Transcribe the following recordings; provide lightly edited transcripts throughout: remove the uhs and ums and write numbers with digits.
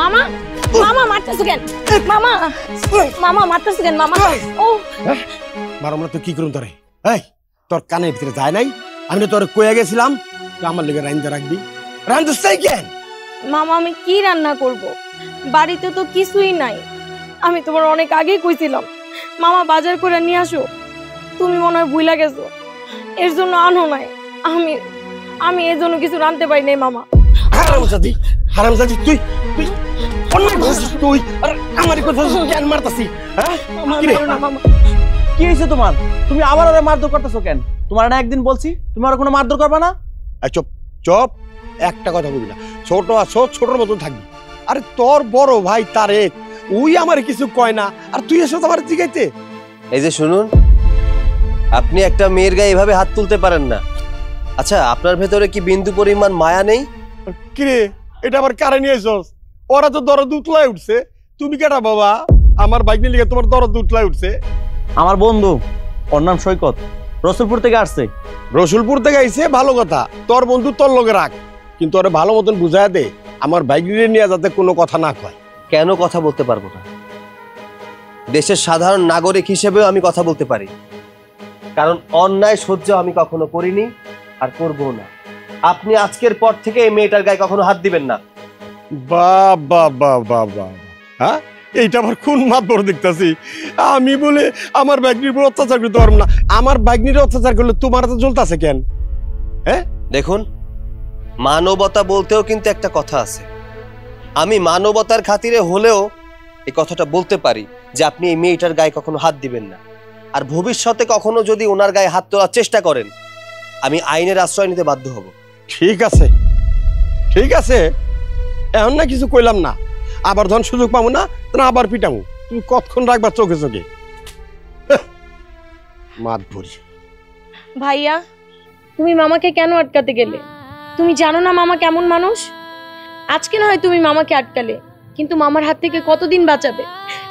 মামা মামা মারতেছ কেন? মামা মামা মারতেছ কেন? মামা ও মারো না তো কি করুন তোরে? এই তোর কানের ভিতরে যায় নাই? আমি তো তোর কইয়া গেছিলাম তুই আমার লেগে রাইন্দা রাখবি। রান্ধুস তাই কেন? মামা আমি কি রান্না করব? বাড়িতে তো কিছুই নাই। আমি তোমার অনেক আগেই কইছিলাম মামা বাজার করে নিয়ে আসো, তুমি মনে হয় ভুইলা গেছো, এর জন্য আনো নাই। আমি এর জন্য কিছু রাঁধতে পারি নাই মামা। হারামজাদি তুই তুই অন্যায় করছিস তুই। আর আমারই কথা কেন মারতাছিস? হ্যাঁ কি রে? কি হয়েছে তোমার? তুমি আবার ওরে মারধর করতেছো কেন? তোমার না একদিন বলছি তুমি আর কোনো মারধর করবা না। চুপ চুপ, একটা কথা বলবি না। ছোট আছো, ছোটর মতন থাকবি। আরে তোর বড় ভাই তারেক ওই আমার কিছু কয় না, আর তুই এসে তো আমার জিগাইতে। এই যে শুনুন, আপনি একটা মেয়ের গায়ে এভাবে হাত তুলতে পারেন না। আচ্ছা, আপনার ভেতরে কি বিন্দু পরিমাণ মায়া নেই? কিরে এটা আবার কারে নিয়ে এসোস? ওরা তো দরদ উতলায় উঠছে, তুমি কেটা বাবা? আমার বাইক নিয়ে লিখে তোমার দরদ উতলায় উঠছে। আমার বন্ধু, ওর নাম সৈকত, রসুলপুর থেকে আসছে। রসুলপুর থেকে আইছে ভালো কথা, তোর বন্ধু তোর লগে রাখ, কিন্তু ওরা ভালো মতন বুঝায় দে আমার বাইক নিয়ে যাতে কোনো কথা না কয়। কেন কথা বলতে পারবো না? দেশের সাধারণ নাগরিক হিসেবেও আমি কথা বলতে পারি, কারণ অন্যায় সহ্য আমি কখনো করিনি আর করবো না। আপনি আজকের পর থেকে এই মেয়েটার গায়ে কখনো হাত দিবেন না। বাবা বাবা বাবা, হ্যাঁ এইটা আবার কোন মাতবর দেখতাছি? আমি বলে আমার বাইকনির উপর অত্যাচার করতে পারবো না, আমার বাইকনির অত্যাচার করলে তোমার তো চলতেছে কেন? হ্যাঁ দেখুন, মানবতা বলতেও কিন্তু একটা কথা আছে। আমি মানবতার খাতিরে হলেও এই কথাটা বলতে পারি যে আপনি এই মেয়েটার গায়ে কখনো হাত দিবেন না, আর ভবিষ্যতে কখনো যদি ওনার গায়ে হাত তোলার চেষ্টা করেন আমি আইনের আশ্রয় নিতে বাধ্য হব। ঠিক আছে ঠিক আছে, এখন না কিছু কইলাম না, আবার ধন সুযোগ পাবো না আবার পিটামু। তুমি কতক্ষণ রাখবা চোখে চোখে? মাত ভরি। ভাইয়া তুমি মামাকে কেন আটকাতে গেলে? তুমি জানো না মামা কেমন মানুষ? আজকে না হয় তুমি মামাকে আটকালে, কিন্তু মামার হাত থেকে কতদিন বাঁচাবে?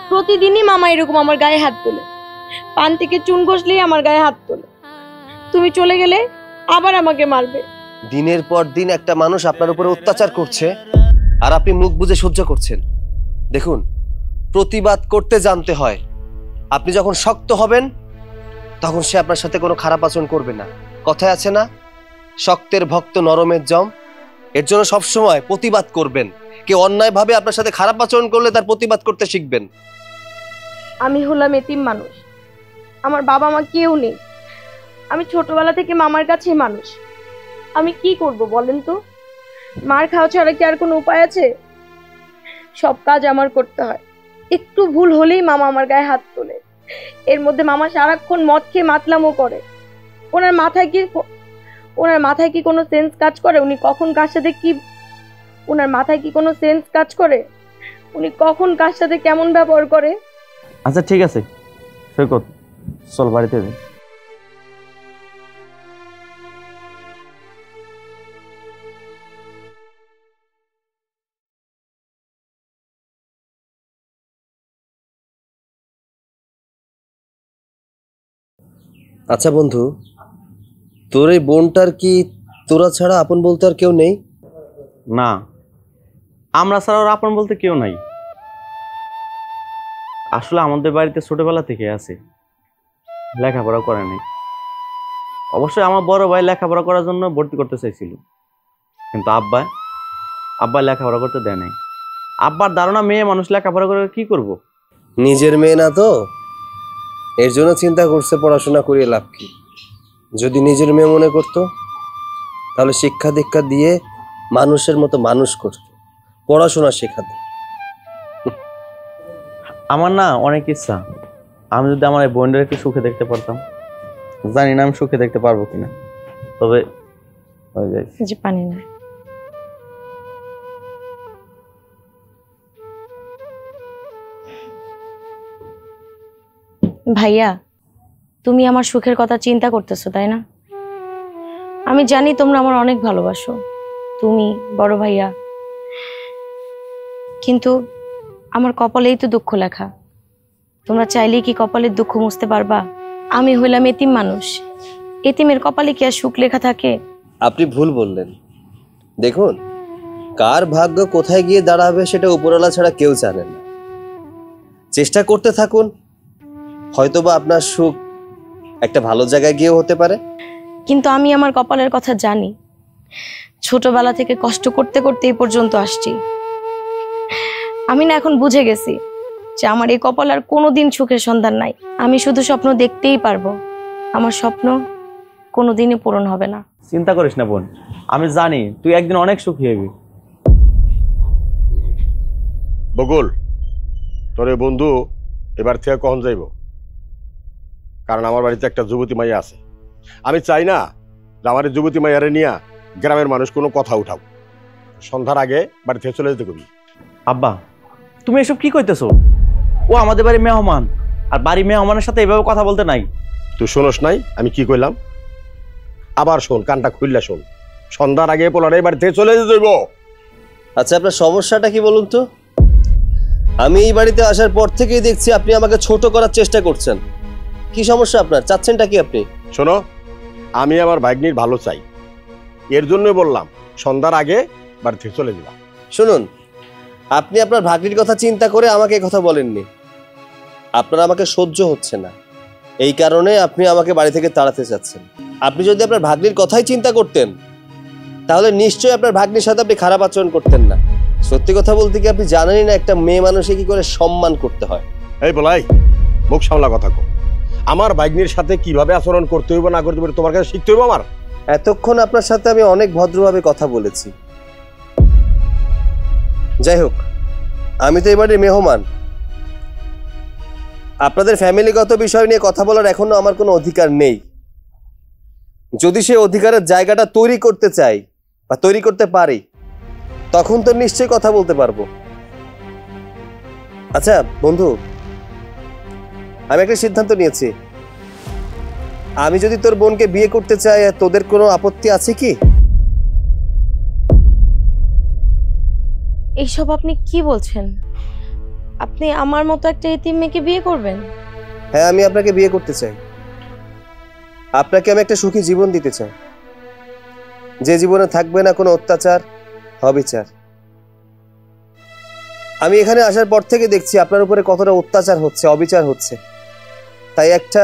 প্রতিদিনই মামা এরকম আমার গায়ে হাত তোলে, পান থেকে চুন ঘষলেই আমার গায়ে হাত তোলে। তুমি চলে গেলে আবার আমাকে মারবে। দিনের পর দিন একটা মানুষ আপনার উপরে অত্যাচার করছে আর আপনি মুখ বুজে সহ্য করছেন। দেখুন, প্রতিবাদ করতে জানতে হয়। আপনি যখন শক্ত হবেন তখন সে আপনার সাথে কোনো খারাপ আচরণ করবে না। কথায় আছে না, শক্তের ভক্ত নরমের জম। এর জন্য সবসময় প্রতিবাদ করবেন। কেউ অন্যায়ভাবে আপনার সাথে খারাপ আচরণ করলে তার প্রতিবাদ করতে শিখবেন। আমি হলাম এতিম মানুষ, আমার বাবা মা কেউ নেই। আমি ছোটবেলা থেকে মামার কাছে মানুষ। আমি কি করব বলেন তো? মার খাওয়া ছাড়া কি আর কোনো উপায় আছে? সব কাজ আমার করতে হয়। একটু ভুল হলেই মামা আমার গায়ে হাত তোলে। এর মধ্যে মামা সারাক্ষণ মদ খেয়ে মাতলামও করে। ওনার মাথায় কি কোনো সেন্স কাজ করে? উনি কখন কার সাথে কি ওনার মাথায় কি কোনো সেন্স কাজ করে? উনি কখন কার সাথে কেমন ব্যবহার করে? আচ্ছা ঠিক আছে সৈকত, চল বাড়িতে যাই। আচ্ছা বন্ধু, তোর এই বোনটার কি তোরা ছাড়া আপন বলতে আর কেউ নেই? না, আমরা ছাড়া ওর আপন বলতে কেউ নাই। আসলে আমাদের বাড়িতে ছোটবেলা থেকে আছে, লেখাপড়া করে নাই। অবশ্যই আমার বড় ভাই লেখাপড়া করার জন্য ভর্তি করতে চাইছিল, কিন্তু আব্বা লেখাপড়া করতে দেয় নাই। আব্বার ধারণা মেয়ে মানুষ লেখাপড়া করে কি করব? নিজের মেয়ে না তো, এর জন্য চিন্তা করছে পড়াশোনা করিয়ে লাভ কি। যদি নিজের মেয়ে মনে করতো তাহলে শিক্ষা দীক্ষা দিয়ে মানুষের মতো মানুষ করতো, পড়াশোনা শেখাতো। আমার না অনেক ইচ্ছা, আমি যদি আমার এই বোনটাকে একটু সুখে দেখতে পারতাম। জানি না আমি সুখে দেখতে পারবো কিনা, তবে যে পানি না। ভাইয়া তুমি আমার সুখের কথা চিন্তা করতেছো তাই না? আমি জানি তোমরা আমার অনেক ভালোবাসো, তুমি বড় ভাইয়া, কিন্তু আমার কপালেই তো দুঃখ লেখা। তোমরা চাইলেই কি কপালের দুঃখ মুছতে পারবা? আমি হইলাম এতিম মানুষ, এতিমের কপালে কি আর সুখ লেখা থাকে? আপনি ভুল বললেন। দেখুন, কার ভাগ্য কোথায় গিয়ে দাঁড়াবে সেটা উপরওয়ালা ছাড়া কেউ জানে না। চেষ্টা করতে থাকুন, হয়তোবা আপনার সুখ একটা ভালো জায়গায় গিয়েও হতে পারে। কিন্তু আমি আমার কপালের কথা জানি। ছোটবেলা থেকে কষ্ট করতে করতে এই পর্যন্ত আসছি। আমি না এখন বুঝে গেছি যে আমার এই কপাল আর কোনোদিন সুখের সন্ধান নাই। আমি শুধু স্বপ্ন দেখতেই পারবো, আমার স্বপ্ন কোনোদিনই পূরণ হবে না। চিন্তা করিস না বোন, আমি জানি তুই একদিন অনেক সুখী হবি। বকুল, তোর এই বন্ধু এবার থেকে কখন যাইব? কারণ আমার বাড়িতে একটা যুবতী মাইয়া আছে। আমি চাই না যে আমার এই যুবতী মাইয়ারে নিয়ে গ্রামের মানুষ কোনো কথা উঠাও। সন্ধ্যার আগে বাড়ি থেকে চলে যেতে কবি। আব্বা, তুমি এসব কি কইতেছো? ও আমাদের বাড়ির মেহমান, আর বাড়ির মেহমানের সাথে এভাবে কথা বলতে নাই। তুই শোনস নাই আমি কি কইলাম? আবার শোন, কানটা খুললা শোন। সন্ধ্যার আগে পোলারে বাড়ি থেকে চলে যেতে হইব। আচ্ছা, আপনার সমস্যাটা কি বলুন তো? আমি এই বাড়িতে আসার পর থেকেই দেখছি আপনি আমাকে ছোট করার চেষ্টা করছেন। কি সমস্যা আপনার? চাচ্ছেনটা কি আপনি? শোনো, আমি আমার ভাগ্নির ভালো চাই, এর জন্যই বললাম সন্ধ্যার আগে বাড়ি থেকে চলে দিলাম। শুনুন, আপনি আপনার ভাগ্নির কথা চিন্তা করে আমাকে কথা বলেননি। আপনার আমাকে সহ্য হচ্ছে না, এই কারণে আপনি আমাকে বাড়ি থেকে তাড়াতে চাচ্ছেন। আপনি যদি আপনার ভাগ্নির কথাই চিন্তা করতেন তাহলে নিশ্চয়ই আপনার ভাগ্নির সাথে আপনি খারাপ আচরণ করতেন না। সত্যি কথা বলতে কি আপনি জানেনই না একটা মেয়ে মানুষকে কি করে সম্মান করতে হয়। এই বলাই, মুখ সামলা কথা কো। আমার ভাগ্নির সাথে কিভাবে আচরণ করতে হইব না করতে হইব তোমার কাছে শিখতে হইব আমার। এতক্ষণ আপনার সাথে আমি অনেক ভদ্রভাবে কথা বলেছি। যাই হোক, আমি তো এবারে মেহমান। আপনাদের ফ্যামিলিগত বিষয় নিয়ে কথা বলার এখনো আমার কোনো অধিকার নেই। যদি সে অধিকারের জায়গাটা তৈরি করতে চাই বা তৈরি করতে পারি, তখন তো নিশ্চয়ই কথা বলতে পারবো। আচ্ছা বন্ধু, আমি একটা সিদ্ধান্ত নিয়েছি। আমি যদি তোর বোনকে বিয়ে করতে চাই, তোদের কোনো আপত্তি আছে কি? এইসব আপনি কি বলছেন? আপনি আমার মতো একটা এতিম মেয়েকে বিয়ে করবেন? হ্যাঁ, আমি আপনাকে বিয়ে করতে চাই। আপনাকে আমি একটা সুখী জীবন দিতে চাই, যে জীবনে থাকবে না কোনো অত্যাচার, অবিচার। আমি এখানে আসার পর থেকে দেখছি আপনার উপরে কতটা অত্যাচার হচ্ছে, অবিচার হচ্ছে। তাই একটা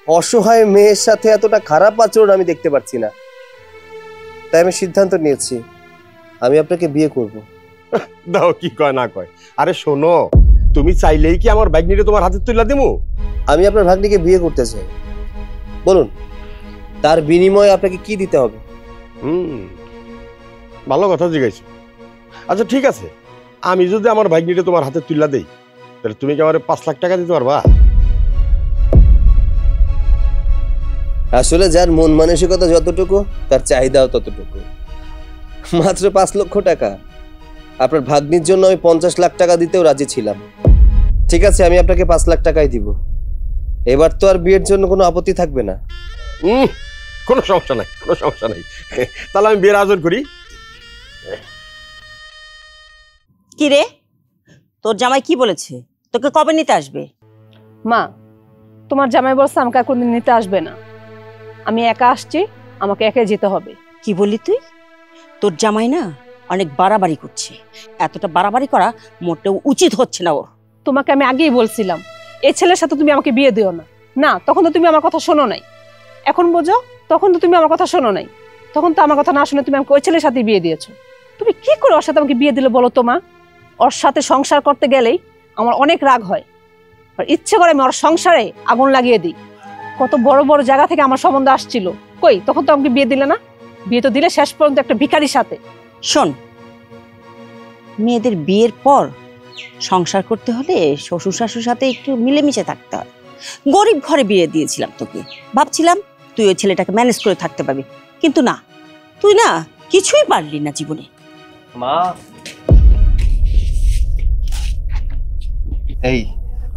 অসহায় মেয়ের সাথে এতটা খারাপ আচরণ আমি দেখতে পাচ্ছি না। তাই আমি সিদ্ধান্ত নিয়েছি আমি আপনাকে বিয়ে করব। দাও কি কয় না কয়। আরে শোনো, তুমি চাইলেই কি আমার ভাগ্নিরে তোমার হাতে তুলে দিমু? আমি আপনার ভাগ্নিকে বিয়ে করতে চাই। বলুন, তার বিনিময়ে আপনাকে কি দিতে হবে? ভালো কথা জিজ্ঞাসা। আচ্ছা ঠিক আছে, আমি যদি আমার ভাগ্নিরে তোমার হাতে তুলে দেই, তাহলে তুমি কি আমার 5 লাখ টাকা দিতে পারবা? আসলে যার মন মানসিকতা যতটুকু, তার চাহিদাও ততটুকু। মাত্র 5 লক্ষ টাকা? আপনার ভাগ্নির জন্য আমি 50 লাখ টাকা দিতেও রাজি ছিলাম। ঠিক আছে, আমি আপনাকে 5 লাখ টাকাই দিব। এবার তো আর বিয়ের জন্য কোনো আপত্তি থাকবে না? কোনো সমস্যা নাই, কোনো সমস্যা নাই। তাহলে আমি বিয়ের আয়োজন করি। কি রে, তোর জামাই কি বলেছে? তোকে কবে নিতে আসবে? মা, তোমার জামাই বলছে আমাকে আর কোনদিন নিতে আসবে না। আমি একা আসছি, আমাকে একাই যেতে হবে। কি বললি তুই? তোর জামাই না অনেক বাড়াবাড়ি করছে। এতটা বাড়াবাড়ি করা মোটেও উচিত হচ্ছে না ওর। তোমাকে আমি আগেই বলছিলাম এই ছেলের সাথে তুমি আমাকে বিয়ে দিও না। না, তখন তো তুমি আমার কথা শোনো নাই। এখন বোঝো, তখন তো তুমি আমার কথা শোনো নাই। তখন তো আমার কথা না শুনে তুমি আমাকে ওই ছেলের সাথে বিয়ে দিয়েছো। তুমি কি করে ওর সাথে আমাকে বিয়ে দিলে বলো তো মা? ওর সাথে সংসার করতে গেলেই আমার অনেক রাগ হয়, আর ইচ্ছে করে আমি ওর সংসারে আগুন লাগিয়ে দিই। কত বড় বড় জায়গা থেকে আমার সম্বন্ধ আসছিল, কই তখন তো আমাকে বিয়ে দিলে না। বিয়ে তো দিলে শেষ পর্যন্ত একটা ভিখারির সাথে। শোন, মেয়েদের বিয়ের পর সংসার করতে হলে শ্বশুর শাশুর সাথে একটু মিলেমিশে থাকতে হয়। গরিব ঘরে বিয়ে দিয়েছিলাম তোকে, ভাবছিলাম তুই ওই ছেলেটাকে ম্যানেজ করে থাকতে পারবি, কিন্তু না, তুই না কিছুই পারলি না জীবনে। মা, এই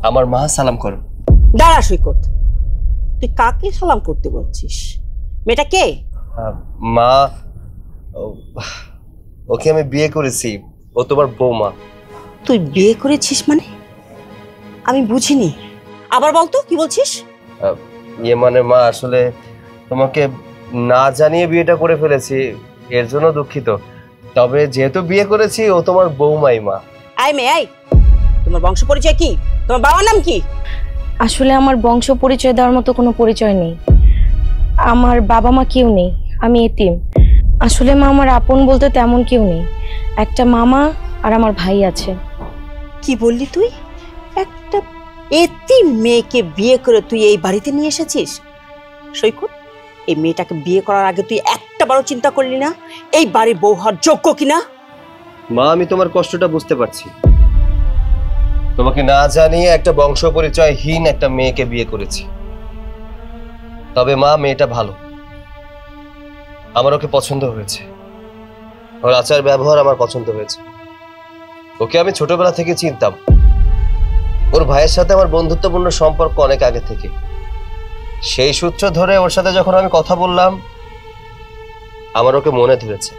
আমার মা সালাম করো। দাঁড়া সৈকত, তুই কাকে সালাম করতে বলছিস? মেয়েটা কে? মা, ওকে আমি বিয়ে করেছি, ও তোমার বৌমা। তুই বিয়ে করেছিস মানে? আমি বুঝিনি, আবার বলতো কি বলছিস? ইয়ে মানে মা, আসলে তোমাকে না জানিয়ে বিয়েটা করে ফেলেছি, এর জন্য দুঃখিত। তবে যেহেতু বিয়ে করেছি ও তোমার বৌমাই মা। আয় মেয়ে আয়, তোমার বংশ পরিচয় কি? তোমার বাবার নাম কি? আসলে আমার বংশ পরিচয় দেওয়ার মতো কোনো পরিচয় নেই। আমার বাবা মা কেউ নেই, আমি এতিম। আসলে মা আমার আপন বলতে তেমন কেউ নেই, একটা মামা আর আমার ভাই আছে। কি বললি তুই? একটা এতিম মেয়েকে বিয়ে করে তুই এই বাড়িতে নিয়ে এসেছিস? সৈকত, এই মেয়েটাকে বিয়ে করার আগে তুই একটা বারও চিন্তা করলি না এই বাড়ির বউ হওয়ার যোগ্য কিনা? মা, আমি তোমার কষ্টটা বুঝতে পারছি। তোমাকে না জানিয়ে একটা বংশ পরিচয়হীন একটা মেয়েকে বিয়ে করেছি। তবে মা, মেয়েটা ভালো, আমার ওকে পছন্দ হয়েছে। ওর আচার ব্যবহার আমার পছন্দ হয়েছে। ওকে আমি ছোটবেলা থেকে চিনতাম। ওর ভাইয়ের সাথে আমার বন্ধুত্বপূর্ণ সম্পর্ক অনেক আগে থেকে। সেই সূত্র ধরে ওর সাথে যখন আমি কথা বললাম, আমার ওকে মনে ধরেছে,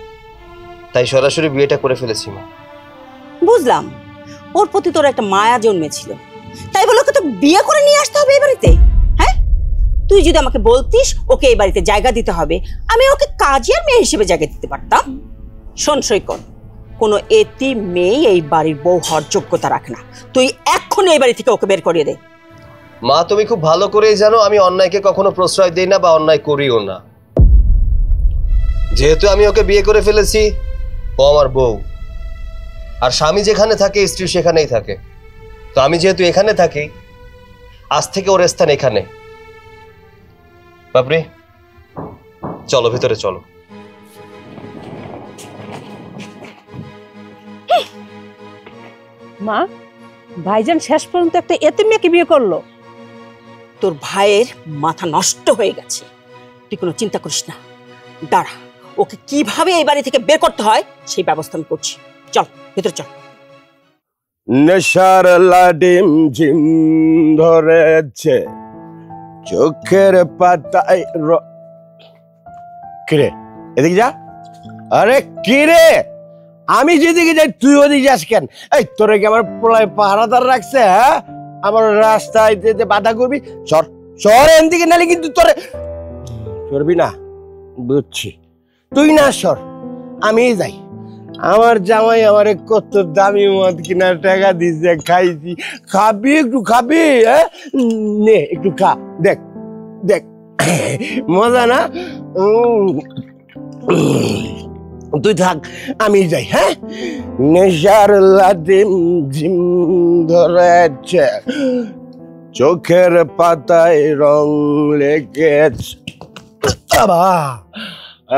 তাই সরাসরি বিয়েটা করে ফেলেছি মা। বুঝলাম, ওর প্রতি তোর একটা মায়া জন্মেছিল, তাই বলে ওকে তো বিয়ে করে নিয়ে আসতে হবে এই বাড়িতে? হ্যাঁ, তুই যদি আমাকে বলতিস ওকে এই বাড়িতে জায়গা দিতে হবে, আমি ওকে কাজের মেয়ে হিসেবে জায়গা দিতে পারতাম। শোন সৈকত, কোনো এতিম মেয়ে এই বাড়ির বউ হওয়ার যোগ্যতা রাখে না। তুই এক্ষুনি এই বাড়ি থেকে ওকে বের করিয়ে দে। মা, তুমি খুব ভালো করেই জানো আমি অন্যায়কে কখনো প্রশ্রয় দেই না বা অন্যায় করিও না। যেহেতু আমি ওকে বিয়ে করে ফেলেছি, ও আমার বউ, আর স্বামী যেখানে থাকে স্ত্রী সেখানেই থাকে। তো আমি যেহেতু এখানে থাকি, আজ থেকে ওর স্থান এখানে। বাপরে, চলো ভিতরে চলো। মা, ভাইজান শেষ পর্যন্ত একটা এতিম মেয়েকে বিয়ে করলো। তোর ভাইয়ের মাথা নষ্ট হয়ে গেছে, তুই কোনো চিন্তা করিস না। দাঁড়া, ওকে কিভাবে এই বাড়ি থেকে বের করতে হয় সেই ব্যবস্থা আমি করছি। চল ভেতরে চল। নেশার লাডিম ঝিম ধরেছে চোখের পাতায় কিরে, এদিকে যা। আরে কিরে, আমি যেদিকে যাই তুই ওদিকে যাস কেন? এই তোরে কি আমার পোলায় পাহারাদার রাখছে? হ্যাঁ, আমার রাস্তায় যেতে বাধা করবি? সর সর এদিকে, নালে কিন্তু তোরে সরবি না। বুঝছি, তুই না সর, আমি যাই। আমার জামাই আমারে কত দামি মদ কিনার টাকা দিছে, খাইছি। খাবি একটু, খাবি? হ্যাঁ, নে একটু খা, দেখ দেখ মজা না? তুই থাক, আমি যাই। হ্যাঁ, নেশার লাদিম ঝিম ধরেছে চোখের পাতায় রং লেগেছে।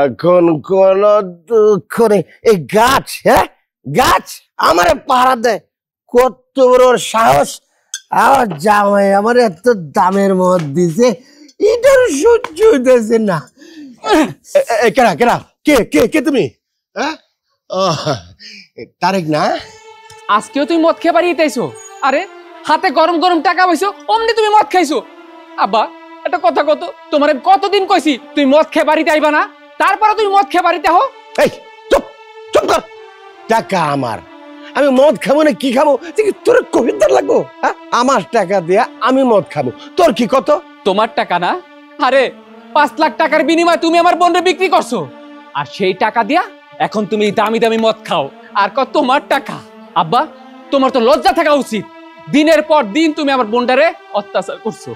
এখন কোন দুঃখ নেই। এই গাছ, হ্যাঁ গাছ আমার পাহারা দেয়। কত বড় সাহস! আমার জামাই আমার এত দামের মদ দিছে, এটার সহ্য হইতেছে না। কেনা কেনা, কে কে কে তুমি? হ্যাঁ, তারেক না? আজকেও তুমি মদ খেয়ে বাড়িয়ে তাইছো? আরে হাতে গরম গরম টাকা পাইছো, অমনি তুমি মদ খাইছো? আব্বা, একটা কথা কত, তোমার কতদিন কইছি তুই মদ খেয়ে বাড়িতে আইবা না, তারপরে তুমি মদ খেয়ে বাড়িতে হো? এই চুপ চুপ কর। টাকা আমার, আমি মদ খাবো না কি খাবো? তোর কবিতার লাগবো? হ্যাঁ, আমার টাকা দিয়া আমি মদ খাবো, তোর কি কত? তোমার টাকা না? আরে 5 লাখ টাকার বিনিময়ে তুমি আমার বোনরে বিক্রি করছো, আর সেই টাকা দিয়া এখন তুমি দামি দামি মদ খাও, আর কত তোমার টাকা। আব্বা, তোমার তো লজ্জা থাকা উচিত। দিনের পর দিন তুমি আমার বোনটারে অত্যাচার করছো।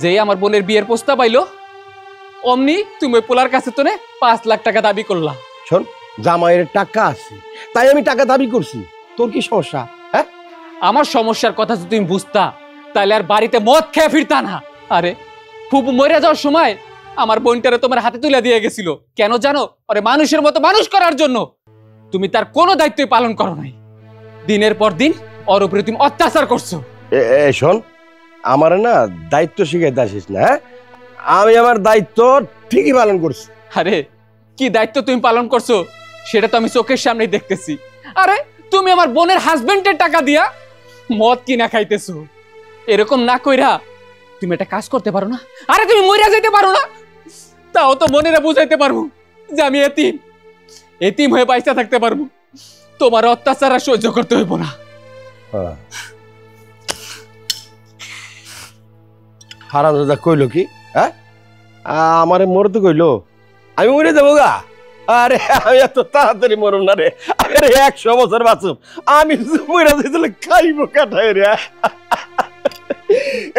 যেই আমার বোনের বিয়ের প্রস্তাব আইলো, অমনি তুমি ওই পোলার কাছে তো 5 লাখ টাকা দাবি করলা। শোন, জামাইয়ের টাকা আছে তাই আমি টাকা দাবি করছি, তোর কি সমস্যা? হ্যাঁ, আমার সমস্যার কথা যদি তুমি বুঝতা তাহলে আর বাড়িতে মদ খেয়ে ফিরতা না। আরে ফুপু মরে যাওয়ার সময় আমার বোনটারে তোমার হাতে তুলে দিয়ে গেছিল, কেন জানো? আরে মানুষের মতো মানুষ করার জন্য। তুমি তার কোনো দায়িত্বই পালন করো নাই। দিনের পর দিন ওর উপরে তুমি অত্যাচার করছো। শোন, আমার না দায়িত্ব শিখাইতে আসিস না। হ্যাঁ, আমি আমার দায়িত্ব ঠিকই পালন করছি। আরে কি দায়িত্ব তুমি পালন করছো সেটা তো আমি চোখের সামনেই দেখতেছি। আরে তুমি আমার বোনের হাজবেন্ডের টাকা দিয়া মদ কিনা খাইতেছো। এরকম না কইরা তুমি একটা কাজ করতে পারো না? আরে তুমি মইরা যাইতে পারো না? তাও তো মনেরা বুঝাইতে পারবো যে আমি এতিম, এতিম হয়ে বাইচা থাকতে পারবো। তোমার অত্যাচার আর সহ্য করতে হইব না। হারামজাদা কইলো কি? হ্যাঁ, আমারে মরতে কইলো? আমি মরে যাবো গা? আরে আমি এত তাড়াতাড়ি মরুম না রে, আরে 100 বছর বাঁচুম। আমি মরে দিলে খাইবো কাটায় রে।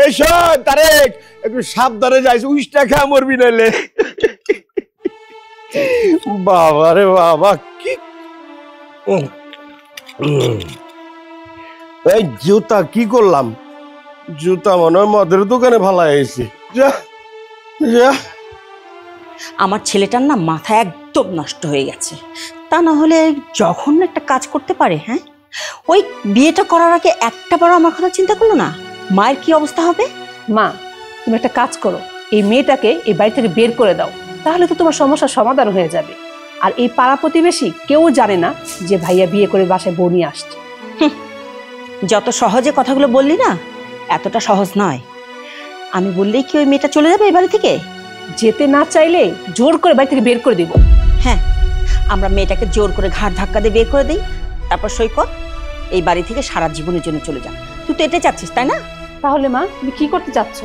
এই শোন তারেক, একটু সাবধানে যাইস, উইসটা খা মরবি নাইলে। বাবা রে বাবা, কি এই জুতা কি করলাম? জুতা মনে হয় মদের দোকানে ভালো হয়েছে। যা যা। আমার ছেলেটার না মাথা একদম নষ্ট হয়ে গেছে। তা না হলে যখন একটা কাজ করতে পারে, হ্যাঁ, ওই বিয়েটা করার আগে একটা বার আমার কথা চিন্তা করলো না মায়ের কি অবস্থা হবে। মা, তুমি একটা কাজ করো, এই মেয়েটাকে এই বাড়ি থেকে বের করে দাও, তাহলে তো তোমার সমস্যার সমাধান হয়ে যাবে। আর এই পাড়া প্রতিবেশী কেউ জানে না যে ভাইয়া বিয়ে করে বাসায় বউ নিয়ে আসছে। যত সহজে কথাগুলো বললি না, এতটা সহজ নয়। আমি বললেই কি ওই মেয়েটা চলে যাবে এই বাড়ি থেকে? যেতে না চাইলে জোর করে বাড়ি থেকে বের করে দিব। হ্যাঁ, আমরা মেয়েটাকে জোর করে ঘাড় ধাক্কা দিয়ে বের করে দিই, তারপর সৈকত এই বাড়ি থেকে সারা জীবনের জন্য চলে যান। তুই তো এটাই চাচ্ছিস, তাই না? তাহলে মা, তুমি কি করতে চাচ্ছ?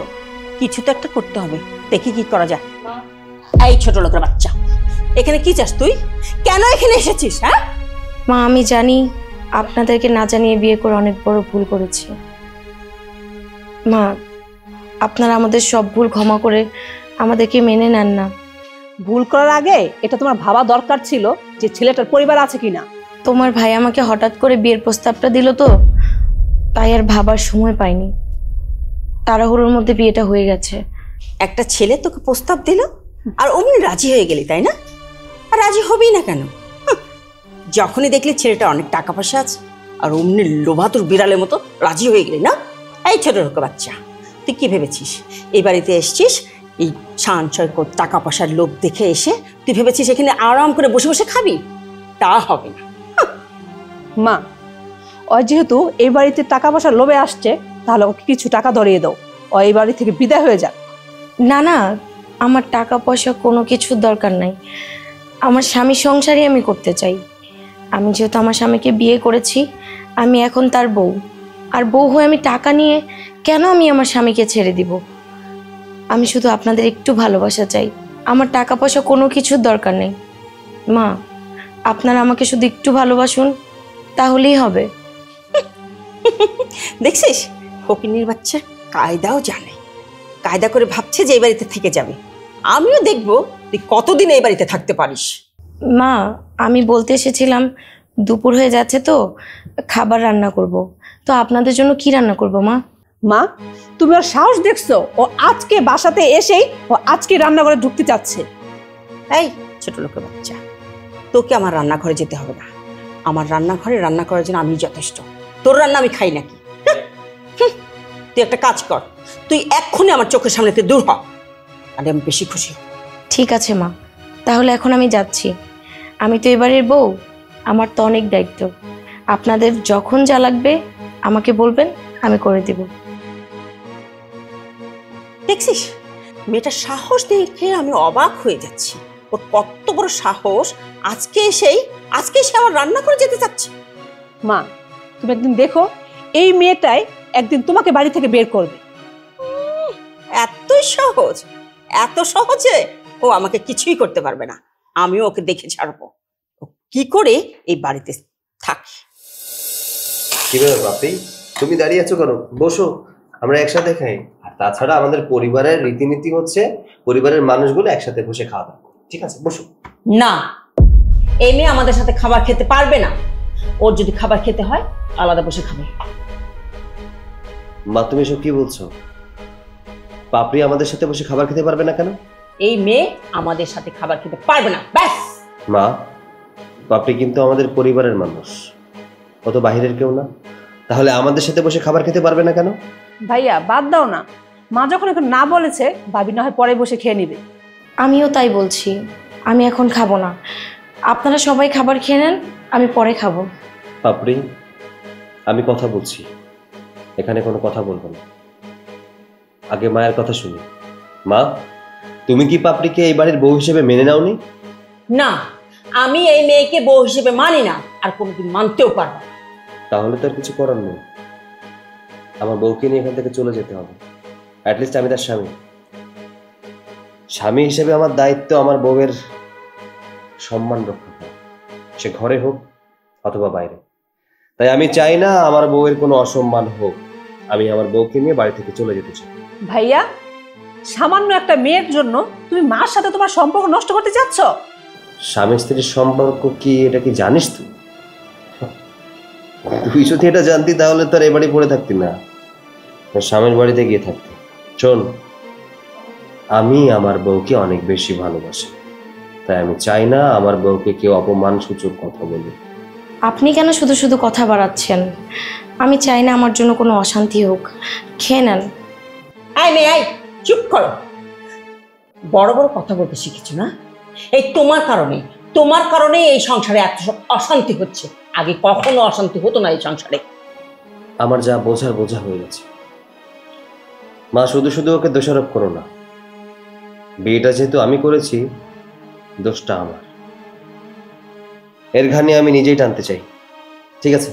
কিছু তো একটা করতে হবে, দেখি কি করা যায়। এই ছোট লোকের বাচ্চা, এখানে কি চাস তুই? কেন এখানে এসেছিস? হ্যাঁ মা, আমি জানি আপনাদেরকে না জানিয়ে বিয়ে করে অনেক বড় ভুল করেছি। মা, আপনারা আমাদের সব ভুল ক্ষমা করে আমাদেরকে মেনে নেন না। ভুল করার আগে এটা তোমার ভাবা দরকার ছিল যে ছেলেটার পরিবার আছে কিনা। তোমার ভাই আমাকে হঠাৎ করে বিয়ের প্রস্তাবটা দিল তো, তাই আর ভাবার সময় পাইনি। তাড়াহুড়োর মধ্যে বিয়েটা হয়ে গেছে। একটা ছেলে তোকে প্রস্তাব দিল আর অমনি রাজি হয়ে গেলি, তাই না? আর রাজি হবেই না কেন? যখনই দেখলি ছেলেটা অনেক টাকা পয়সা আছে আর অমনি লোভাতুর বিড়ালের মতো রাজি হয়ে গেলি না? এই ছোট লোক বাচ্চা, তুই কি ভেবেছিস এই বাড়িতে এসছিস এই সাঞ্চয় টাকা পয়সার লোভ দেখে এসে তুই ভেবেছিস এখানে আরাম করে বসে বসে খাবি? তা হবে না। মা, ও যেহেতু এই বাড়িতে টাকা পয়সার লোভে আসছে, তাহলে ওকে কিছু টাকা ধরিয়ে দাও, ও এই বাড়ি থেকে বিদায় হয়ে যাক। না না, আমার টাকা পয়সা কোনো কিছুর দরকার নাই। আমার স্বামীর সংসারই আমি করতে চাই। আমি যেহেতু আমার স্বামীকে বিয়ে করেছি, আমি এখন তার বউ। আর বউ হয়ে আমি টাকা নিয়ে কেন আমি আমার স্বামীকে ছেড়ে দিব? আমি শুধু আপনাদের একটু ভালোবাসা চাই, আমার টাকা পয়সা কোনো কিছুর দরকার নেই। মা, আপনারা আমাকে শুধু একটু ভালোবাসুন, তাহলেই হবে। দেখছিস ফকিন্নির বাচ্চা কায়দাও জানে, কায়দা করে ভাবছে যে এই বাড়িতে থেকে যাবে। আমিও দেখবো তুই কতদিন এই বাড়িতে থাকতে পারিস। মা, আমি বলতে এসেছিলাম দুপুর হয়ে যাচ্ছে তো খাবার রান্না করব। তো আপনাদের জন্য কি রান্না করব মা? মা, তুমি ওর সাহস দেখছো? ও আজকে বাসাতে এসেই ও আজকে রান্নাঘরে ঢুকতে চাচ্ছে। এই ছোট লোকের বাচ্চা, তোকে আমার রান্নাঘরে যেতে হবে না। আমার রান্নাঘরে রান্না করার জন্য আমি যথেষ্ট। তোর রান্না আমি খাই নাকি? তুই একটা কাজ কর, তুই এক্ষুনি আমার চোখের সামনে থেকে দূর হ, তাহলে আমি বেশি খুশি হব। ঠিক আছে মা, তাহলে এখন আমি যাচ্ছি। আমি তো এবারের বউ, আমার তো অনেক দায়িত্ব। আপনাদের যখন যা লাগবে আমাকে বলবেন, আমি করে দেব। দেখছিস মেয়েটার সাহস দেখে আমি অবাক হয়ে যাচ্ছি। ওর কত বড় সাহস, আজকে সে আমার রান্না করে যেতে চাচ্ছে। মা, তুমি একদিন দেখো এই মেয়েটাই একদিন তোমাকে বাড়ি থেকে বের করবে। এতই সহজ, এত সহজে ও আমাকে কিছুই করতে পারবে না। আমিও ওকে দেখে ছাড়বো ও কি করে এই বাড়িতে থাকে। কি ব্যাপার বাপি, তুমি দাঁড়িয়ে আছো কেন? বসো, আমরা একসাথে খাই। আর তাছাড়া আমাদের পরিবারের রীতিনীতি হচ্ছে পরিবারের মানুষগুলো একসাথে বসে খাওয়া দাওয়া। ঠিক আছে, বসো। না, এই মেয়ে আমাদের সাথে খাবার খেতে পারবে না। ওর যদি খাবার খেতে হয় আলাদা বসে খাবে। মা, তুমি এসব কি বলছো? পাপড়ি আমাদের সাথে বসে খাবার খেতে পারবে না কেন? এই মেয়ে আমাদের সাথে খাবার খেতে পারবে না, ব্যাস। মা, পাপড়ি কিন্তু আমাদের পরিবারের মানুষ, ও তো বাহিরের কেউ না। তাহলে আমাদের সাথে বসে খাবার খেতে পারবে না কেন? ভাইয়া বাদ দাও না, মা যখন এখন না বলেছে, ভাবি না হয় পরে বসে খেয়ে নিবে। আমিও তাই বলছি, আমি এখন খাবো না। আপনারা সবাই খাবার খেয়ে নেন, আমি পরে খাবো। পাপড়ি, আমি কথা বলছি, এখানে কোনো কথা বলবো না। আগে মায়ের কথা শুনি। মা, তুমি কি পাপড়িকে এই বাড়ির বউ হিসেবে মেনে নাওনি? না, আমি এই মেয়েকে বউ হিসেবে মানি না, আর কোনোদিন মানতেও পারবো না। তাহলে তো আর কিছু করার নেই, আমার বউকে নিয়ে এখান থেকে চলে যেতে হবে। অ্যাটলিস্ট আমি তার স্বামী হিসেবে আমার দায়িত্ব আমার বউয়ের সম্মান রক্ষা করা, সে ঘরে হোক অথবা বাইরে। তাই আমি চাই না আমার বউয়ের কোনো অসম্মান হোক। আমি আমার বউকে নিয়ে বাড়ি থেকে চলে যেতে চাই। ভাইয়া, সামান্য একটা মেয়ের জন্য তুমি মার সাথে তোমার সম্পর্ক নষ্ট করতে চাচ্ছ? স্বামী স্ত্রীর সম্পর্ক কি, এটা কি জানিস তুই? তুই যদি এটা জানতি তাহলে তোর এ বাড়ি পড়ে থাকতি না, তোর স্বামীর বাড়িতে গিয়ে থাকতি। শোন, আমি আমার বউকে অনেক বেশি ভালোবাসি, তাই আমি চাই না আমার বউকে কেউ অপমান সূচক কথা বলে। আপনি কেন শুধু শুধু কথা বাড়াচ্ছেন? আমি চাই না আমার জন্য কোনো অশান্তি হোক। খেয়ে নেন। আয় মেয়ে আয়, চুপ করো। বড় বড় কথা বলতে শিখেছো না? এই তোমার কারণে এই সংসারে এত সব অশান্তি হচ্ছে। আগে কখনো অশান্তি হতো না এই সংসারে। আমার যা বোঝার বোঝা হয়ে গেছে মা, শুধু শুধু ওকে দোষারোপ করো না। বিয়েটা যেহেতু আমি করেছি, দোষটা আমার। এর ঘানি আমি নিজেই টানতে চাই। ঠিক আছে,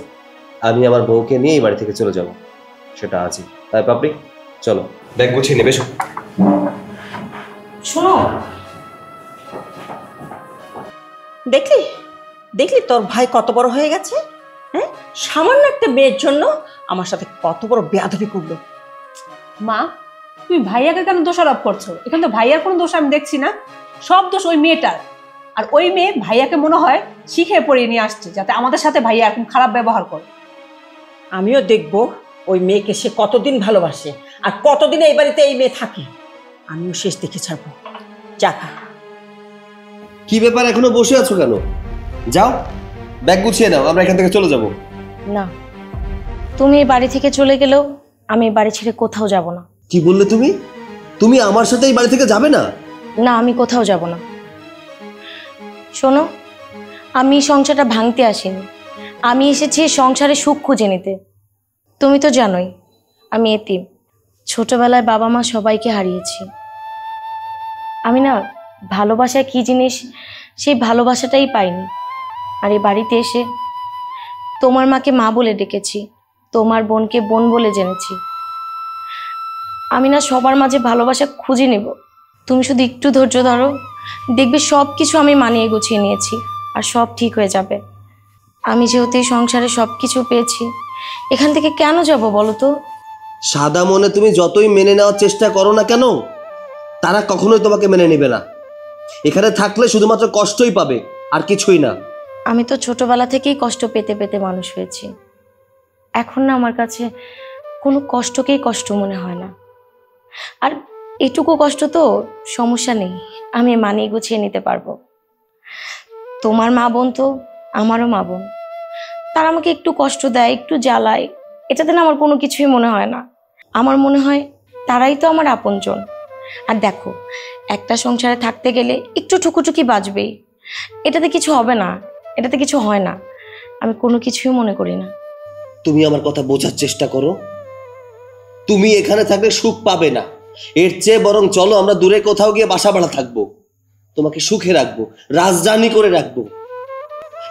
আমি আমার বউকে নিয়ে এই বাড়ি থেকে চলে যাব, সেটা আজই। তাই পাপড়ি, চলো ব্যাগ গুছিয়ে নেবে। শোনো, দেখলি তোর ভাই কত বড় হয়ে গেছে? হ্যাঁ, সামান্য একটা মেয়ের জন্য আমার সাথে কত বড় বেয়াদবি করলো। মা, তুমি ভাইয়াকে কেন দোষারোপ করছো? এখানে তো ভাইয়ার কোনো দোষ আমি দেখছি না, সব দোষ ওই মেয়েটার। আর ওই মেয়ে ভাইয়াকে মনে হয় শিখে পড়িয়ে নিয়ে আসছে যাতে আমাদের সাথে ভাইয়া এরকম খারাপ ব্যবহার করে। আমিও দেখবো ওই মেয়েকে সে কতদিন ভালোবাসে আর কতদিন এই বাড়িতে এই মেয়ে থাকে। আমিও শেষ দেখে ছাড়বো। যা খা। কি ব্যাপার, এখনো বসে আছো কেন? যাও ব্যাগ গুছিয়ে নাও, আমরা এখান থেকে চলে যাব। না, তুমি এই বাড়ি থেকে চলে গেলেও আমি এই বাড়ি ছেড়ে কোথাও যাব না। কি বললে তুমি? তুমি আমার সাথে এই বাড়ি থেকে যাবে না? না, আমি কোথাও যাব না। শোনো, আমি সংসারটা ভাঙতে আসিনি, আমি এসেছি সংসারে সুখ খুঁজে নিতে। তুমি তো জানোই আমি এতিম, ছোটবেলায় বাবা মা সবাইকে হারিয়েছি। আমি না ভালোবাসা কি জিনিস সেই ভালোবাসাটাই পাইনি। আর এই বাড়িতে এসে তোমার মাকে মা বলে ডেকেছি, তোমার বোনকে বোন বলে জেনেছি। আমি না সবার মাঝে ভালোবাসা খুঁজে নেব। তুমি শুধু একটু ধৈর্য ধরো, দেখবে সব কিছু আমি মানিয়ে গুছিয়ে নিয়েছি আর সব ঠিক হয়ে যাবে। আমি যেহেতু এই সংসারে সব কিছু পেয়েছি, এখান থেকে কেন যাব বলো তো? সাদা মনে তুমি যতই মেনে নেওয়ার চেষ্টা করো না কেন, তারা কখনোই তোমাকে মেনে নেবে না। এখানে থাকলে শুধুমাত্র কষ্টই পাবে, আর কিছুই না। আমি তো ছোটবেলা থেকেই কষ্ট পেতে পেতে মানুষ হয়েছি। এখন না আমার কাছে কোনো কষ্টকেই কষ্ট মনে হয় না। আর এটুকু কষ্ট তো সমস্যা নেই, আমি মানিয়ে গুছিয়ে নিতে পারবো। তোমার মা বোন তো আমারও মা বোন, তারা আমাকে একটু কষ্ট দেয়, একটু জ্বালায়, এটাতে না আমার কোনো কিছুই মনে হয় না। আমার মনে হয় তারাই তো আমার আপনজন। আর দেখো, একটা সংসারে থাকতে গেলে একটু ঠুকুঠুকি বাজবেই, এটাতে কিছু হবে না, এটাতে কিছু হয় না। আমি কোনো কিছুই মনে করি না। তুমি আমার কথা বোঝার চেষ্টা করো। তুমি এখানে থাকলে সুখ পাবে না, এর চেয়ে বরং চলো আমরা দূরে কোথাও গিয়ে বাসা ভাড়া থাকবো, তোমাকে সুখে রাখবো, রাজধানী করে রাখবো।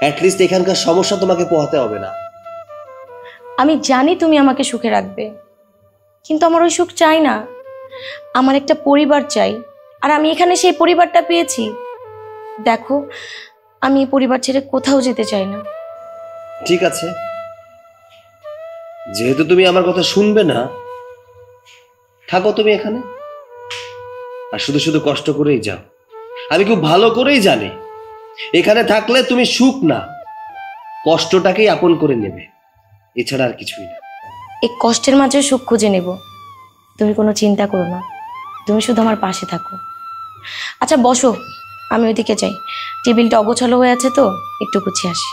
অ্যাটলিস্ট এখানকার সমস্যা তোমাকে পোহাতে হবে না। আমি জানি তুমি আমাকে সুখে রাখবে, কিন্তু আমার ওই সুখ চাই না। আমার একটা পরিবার চাই, আর আমি এখানে সেই পরিবারটা পেয়েছি। দেখো, আমি এই পরিবার ছেড়ে কোথাও যেতে চাই না। ঠিক আছে, যেহেতু তুমি আমার কথা শুনবে না, থাকো তুমি এখানে, আর শুধু শুধু কষ্ট করেই যাও। আমি খুব ভালো করেই জানি এখানে থাকলে তুমি সুখ না, কষ্টটাকেই আপন করে নেবে, এছাড়া আর কিছুই না। এই কষ্টের মাঝে সুখ খুঁজে নেব, তুমি কোনো চিন্তা করো না, তুমি শুধু আমার পাশে থাকো। আচ্ছা বসো, আমি ওইদিকে যাই, টেবিলটা অগোছালো হয়ে আছে তো একটু গুছিয়ে আসি।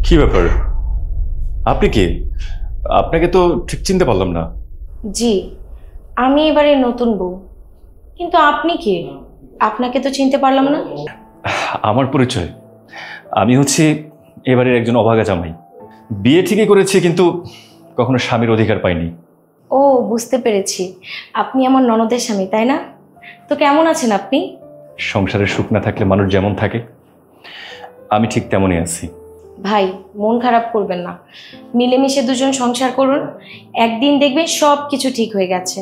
কি ব্যাপার, আপনি কি? আপনাকে তো ঠিক চিনতে পারলাম না। জি, আমি এবারে নতুন বউ, কিন্তু আপনি কে? আপনাকে তো চিনতে পারলাম না। আমার পরিচয়, আমি হচ্ছি এবারের একজন অভাগা জামাই। বিয়ে ঠিকই করেছি, কিন্তু কখনো স্বামীর অধিকার পাইনি। ও, বুঝতে পেরেছি, আপনি আমার ননদের স্বামী, তাই না? তো কেমন আছেন আপনি? সংসারের সুখ না থাকলে মানুষ যেমন থাকে, আমি ঠিক তেমনই আছি। ভাই, মন খারাপ করবেন না, মিলেমিশে দুজন সংসার করুন, একদিন দেখবেন সব কিছু ঠিক হয়ে গেছে।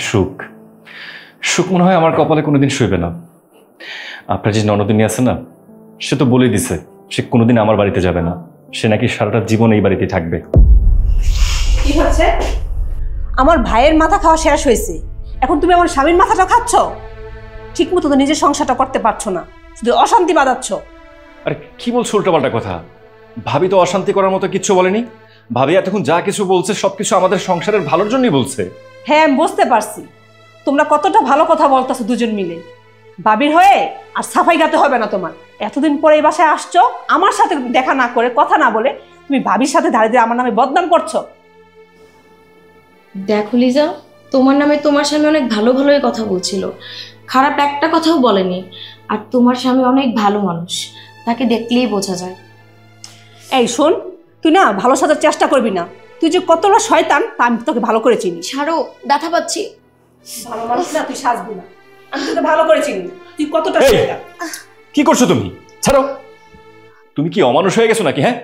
সুখ সুখ মনে হয় আমার কপালে কোনোদিন শুইবে না। আপনার যে ননদিনী আছে না, সে তো বলেই দিছে সে কোনোদিন আমার বাড়িতে যাবে না, সে নাকি সারাটা জীবন এই বাড়িতেই থাকবে। কি হচ্ছে? আমার ভাইয়ের মাথা খাওয়া শেষ হয়েছে, এখন তুমি আমার স্বামীর মাথাটা খাচ্ছ? ঠিক মতো তো নিজের সংসারটা করতে পারছো না, শুধু অশান্তি বাঁধাচ্ছ। আরে কি বলছো উল্টাপাল্টা কথা? ভাবি তো অশান্তি করার মতো কিচ্ছু বলেনি। ভাবি এতক্ষণ যা কিছু বলছে সবকিছু আমাদের সংসারের ভালোর জন্যই বলছে। হ্যাঁ, আমি বুঝতে পারছি তোমরা কতটা ভালো কথা বলতেছো দুজন মিলে। বাবির হয়ে আর সাফাই গাতে হবে না তোমার। এতদিন পরে এই বাসায় আসছো, আমার সাথে দেখা না করে, কথা না বলে তুমি ভাবির সাথে দাঁড়িয়ে আমার নামে বদনাম করছো। দেখো লিজা, তোমার নামে তোমার স্বামী অনেক ভালো ভালোই কথা বলছিল, খারাপ একটা কথাও বলেনি। আর তোমার স্বামী অনেক ভালো মানুষ, তাকে দেখলেই বোঝা যায়। এই শোন, তুই না ভালো সাজার চেষ্টা করবি না। তুই যে কতটা শয়তান তা আমি তোকে ভালো করে চিনি। ছাড়ো, ব্যথা পাচ্ছি। ভালো মানুষ না, তুই সাজবি না, আমি তোকে ভালো করে চিনি তুই কতটা শয়তান। কি করছো তুমি? ছাড়ো। তুমি কি অমানুষ হয়ে গেছো নাকি? হ্যাঁ,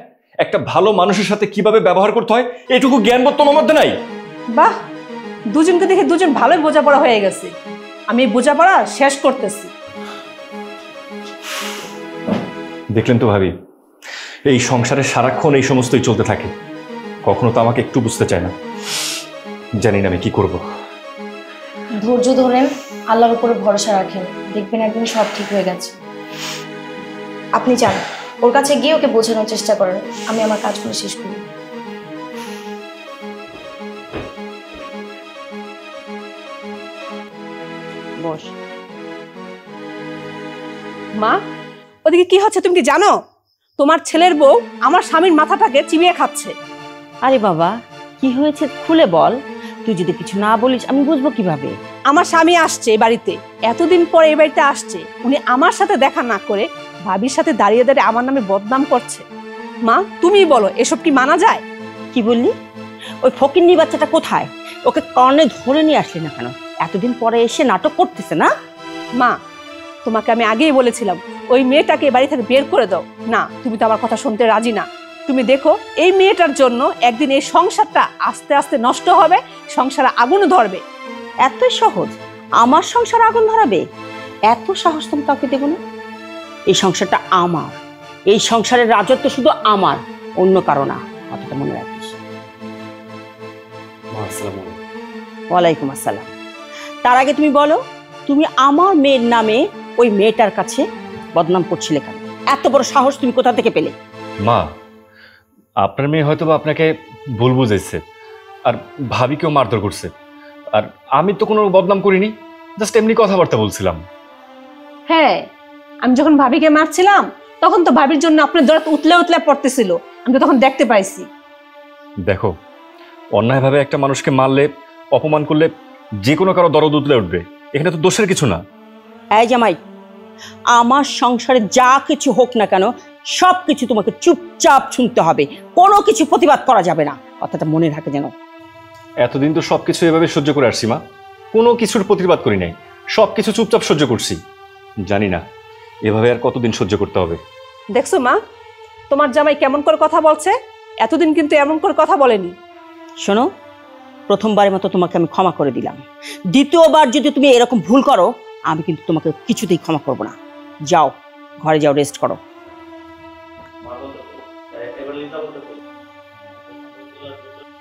একটা ভালো মানুষের সাথে কিভাবে ব্যবহার করতে হয় এইটুকু জ্ঞানবোধ তোমার মধ্যে নাই? বাহ, দুজনকে দেখে দুজন ভালোই বোঝাপড়া হয়ে গেছে। আমি এই বোঝাপড়া শেষ করতেছি। দেখলেন তো ভাবি, এই সংসারে সারাক্ষণ এই সমস্তই চলতে থাকে, কখনো তো আমাকে একটু বুঝতে চায় না। জানি না আমি কি করব। ধৈর্য ধরেন, আল্লাহর উপরে ভরসা রাখেন, দেখবেন একদিন সব ঠিক হয়ে গেছে। আপনি যান, ওর কাছে গিয়ে ওকে বোঝানোর চেষ্টা করেন, আমি আমার কাজগুলো শেষ করি। বস। মা, ওদিকে কি হচ্ছে তুমি কি জানো? তোমার ছেলের বউ আমার স্বামীর মাথাটাকে চিবিয়ে খাচ্ছে। আরে বাবা, কি হয়েছে খুলে বল। তুই যদি কিছু না বলিস আমি বুঝবো কিভাবে? আমার স্বামী আসছে এই বাড়িতে, এতদিন পরে এই বাড়িতে আসছে, উনি আমার সাথে দেখা না করে ভাবির সাথে দাঁড়িয়ে দাঁড়িয়ে আমার নামে বদনাম করছে। মা, তুমিই বলো, এসব কি মানা যায়? কি বললি? ওই ফকিন্নি বাচ্চাটা কোথায়? ওকে কর্নে ধরে নিয়ে আসলি না কেন? এতদিন পরে এসে নাটক করতেছে না? মা, তোমাকে আমি আগেই বলেছিলাম ওই মেয়েটাকে বাড়ি থেকে বের করে দাও। না, তুমি তো আমার কথা শুনতে রাজি না। তুমি দেখো, এই মেয়েটার জন্য একদিন এই সংসারটা আস্তে আস্তে নষ্ট হবে, সংসারে আগুন ধরবে। এত সহজ আমার সংসার আগুন ধরাবে? এত সাহস তুমি কাউকে দেবো না। এই সংসারটা আমার, এই সংসারের রাজত্ব শুধু আমার, অন্য কারো না, কথাটা মনে রাখিস। ওয়ালাইকুম আসসালাম। তার আগে তুমি বলো, তুমি আমার মেয়ের নামে ওই মেয়েটার কাছে বদনাম করছিলে কেন? এত বড় সাহস তুমি কোথা থেকে পেলে? মা, আপনার মেয়ে হয়তো বা আপনাকে ভুল বুঝেছে, আর ভাবিকেও মারধর করছে। আর আমি তো কোনো বদনাম করিনি, জাস্ট এমনি কথাবার্তা বলছিলাম। হ্যাঁ, আমি যখন ভাবিকে মারছিলাম তখন তো ভাবির জন্য আপনার দরদ উতলে উতলে পড়তেছিল, আমি তো তখন দেখতে পাইছি। দেখো, অন্যায়ভাবে একটা মানুষকে মারলে, অপমান করলে যে কোনো কারো দরদ উতলে উঠবে, এখানে তো দোষের কিছু না। এই জামাই, আমার সংসারে যা কিছু হোক না কেন সব কিছু তোমাকে চুপচাপ শুনতে হবে, কোনো কিছু প্রতিবাদ করা যাবে না, কথাটা মনে রাখে যেন। এতদিন তো সবকিছু এভাবে সহ্য করে আসছি মা, কোনো কিছুর প্রতিবাদ করি নাই, সবকিছু চুপচাপ সহ্য করছি। জানি না এভাবে আর কতদিন সহ্য করতে হবে। দেখছো মা, তোমার জামাই কেমন করে কথা বলছে? এতদিন কিন্তু এমন করে কথা বলেনি। শোনো, প্রথমবারের মতো তোমাকে আমি ক্ষমা করে দিলাম, দ্বিতীয়বার যদি তুমি এরকম ভুল করো আমি কিন্তু তোমাকে কিছুতেই ক্ষমা করব না। যাও, ঘরে যাও, রেস্ট করো।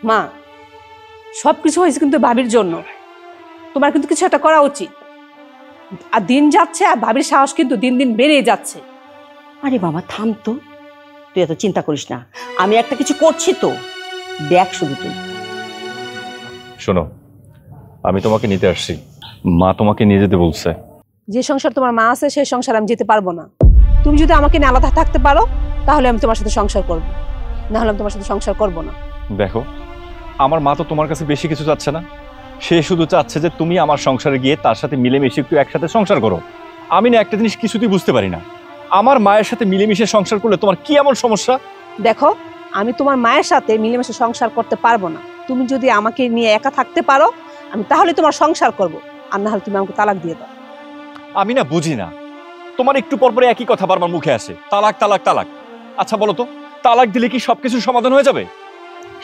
মা, সবকিছু হয়েছে কিন্তু ভাবির জন্য, তোমার কিন্তু কিছু একটা করা উচিত। আর দিন যাচ্ছে আর ভাবির সাহস কিন্তু দিন দিন বেড়ে যাচ্ছে। আরে বাবা থাম তো, তুই এত চিন্তা করিস না, আমি একটা কিছু করছি তো, দেখ শুধু তুই। শোনো, আমি তোমাকে নিতে আসছি, মা তোমাকে নিয়ে যেতে বলছে। যে সংসার তোমার মা আছে সেই সংসার আমি যেতে পারবো না। তুমি যদি আমাকে নিয়ে আলাদা থাকতে পারো তাহলে আমি তোমার সাথে সংসার করবো, না হলে আমি তোমার সাথে সংসার করবো না। দেখো, আমার মা তো তোমার কাছে বেশি কিছু চাচ্ছে না, সে শুধু চাচ্ছে যে তুমি আমার সংসারে গিয়ে তার সাথে মিলেমিশে একটু একসাথে সংসার করো। আমি না একটা জিনিস কিছুতেই বুঝতে পারি না, আমার মায়ের সাথে মিলেমিশে সংসার করলে তোমার কি এমন সমস্যা? দেখো, আমি তোমার মায়ের সাথে মিলেমিশে সংসার করতে পারবো না। তুমি যদি আমাকে নিয়ে একা থাকতে পারো আমি তাহলে তোমার সংসার করব, আর না হলে তুমি আমাকে তালাক দিয়ে দাও। আমি না বুঝি না, তোমার একটু পর পরে একই কথা বারবার মুখে আসে, তালাক তালাক তালাক। আচ্ছা বলো তো, তালাক দিলে কি সবকিছু সমাধান হয়ে যাবে?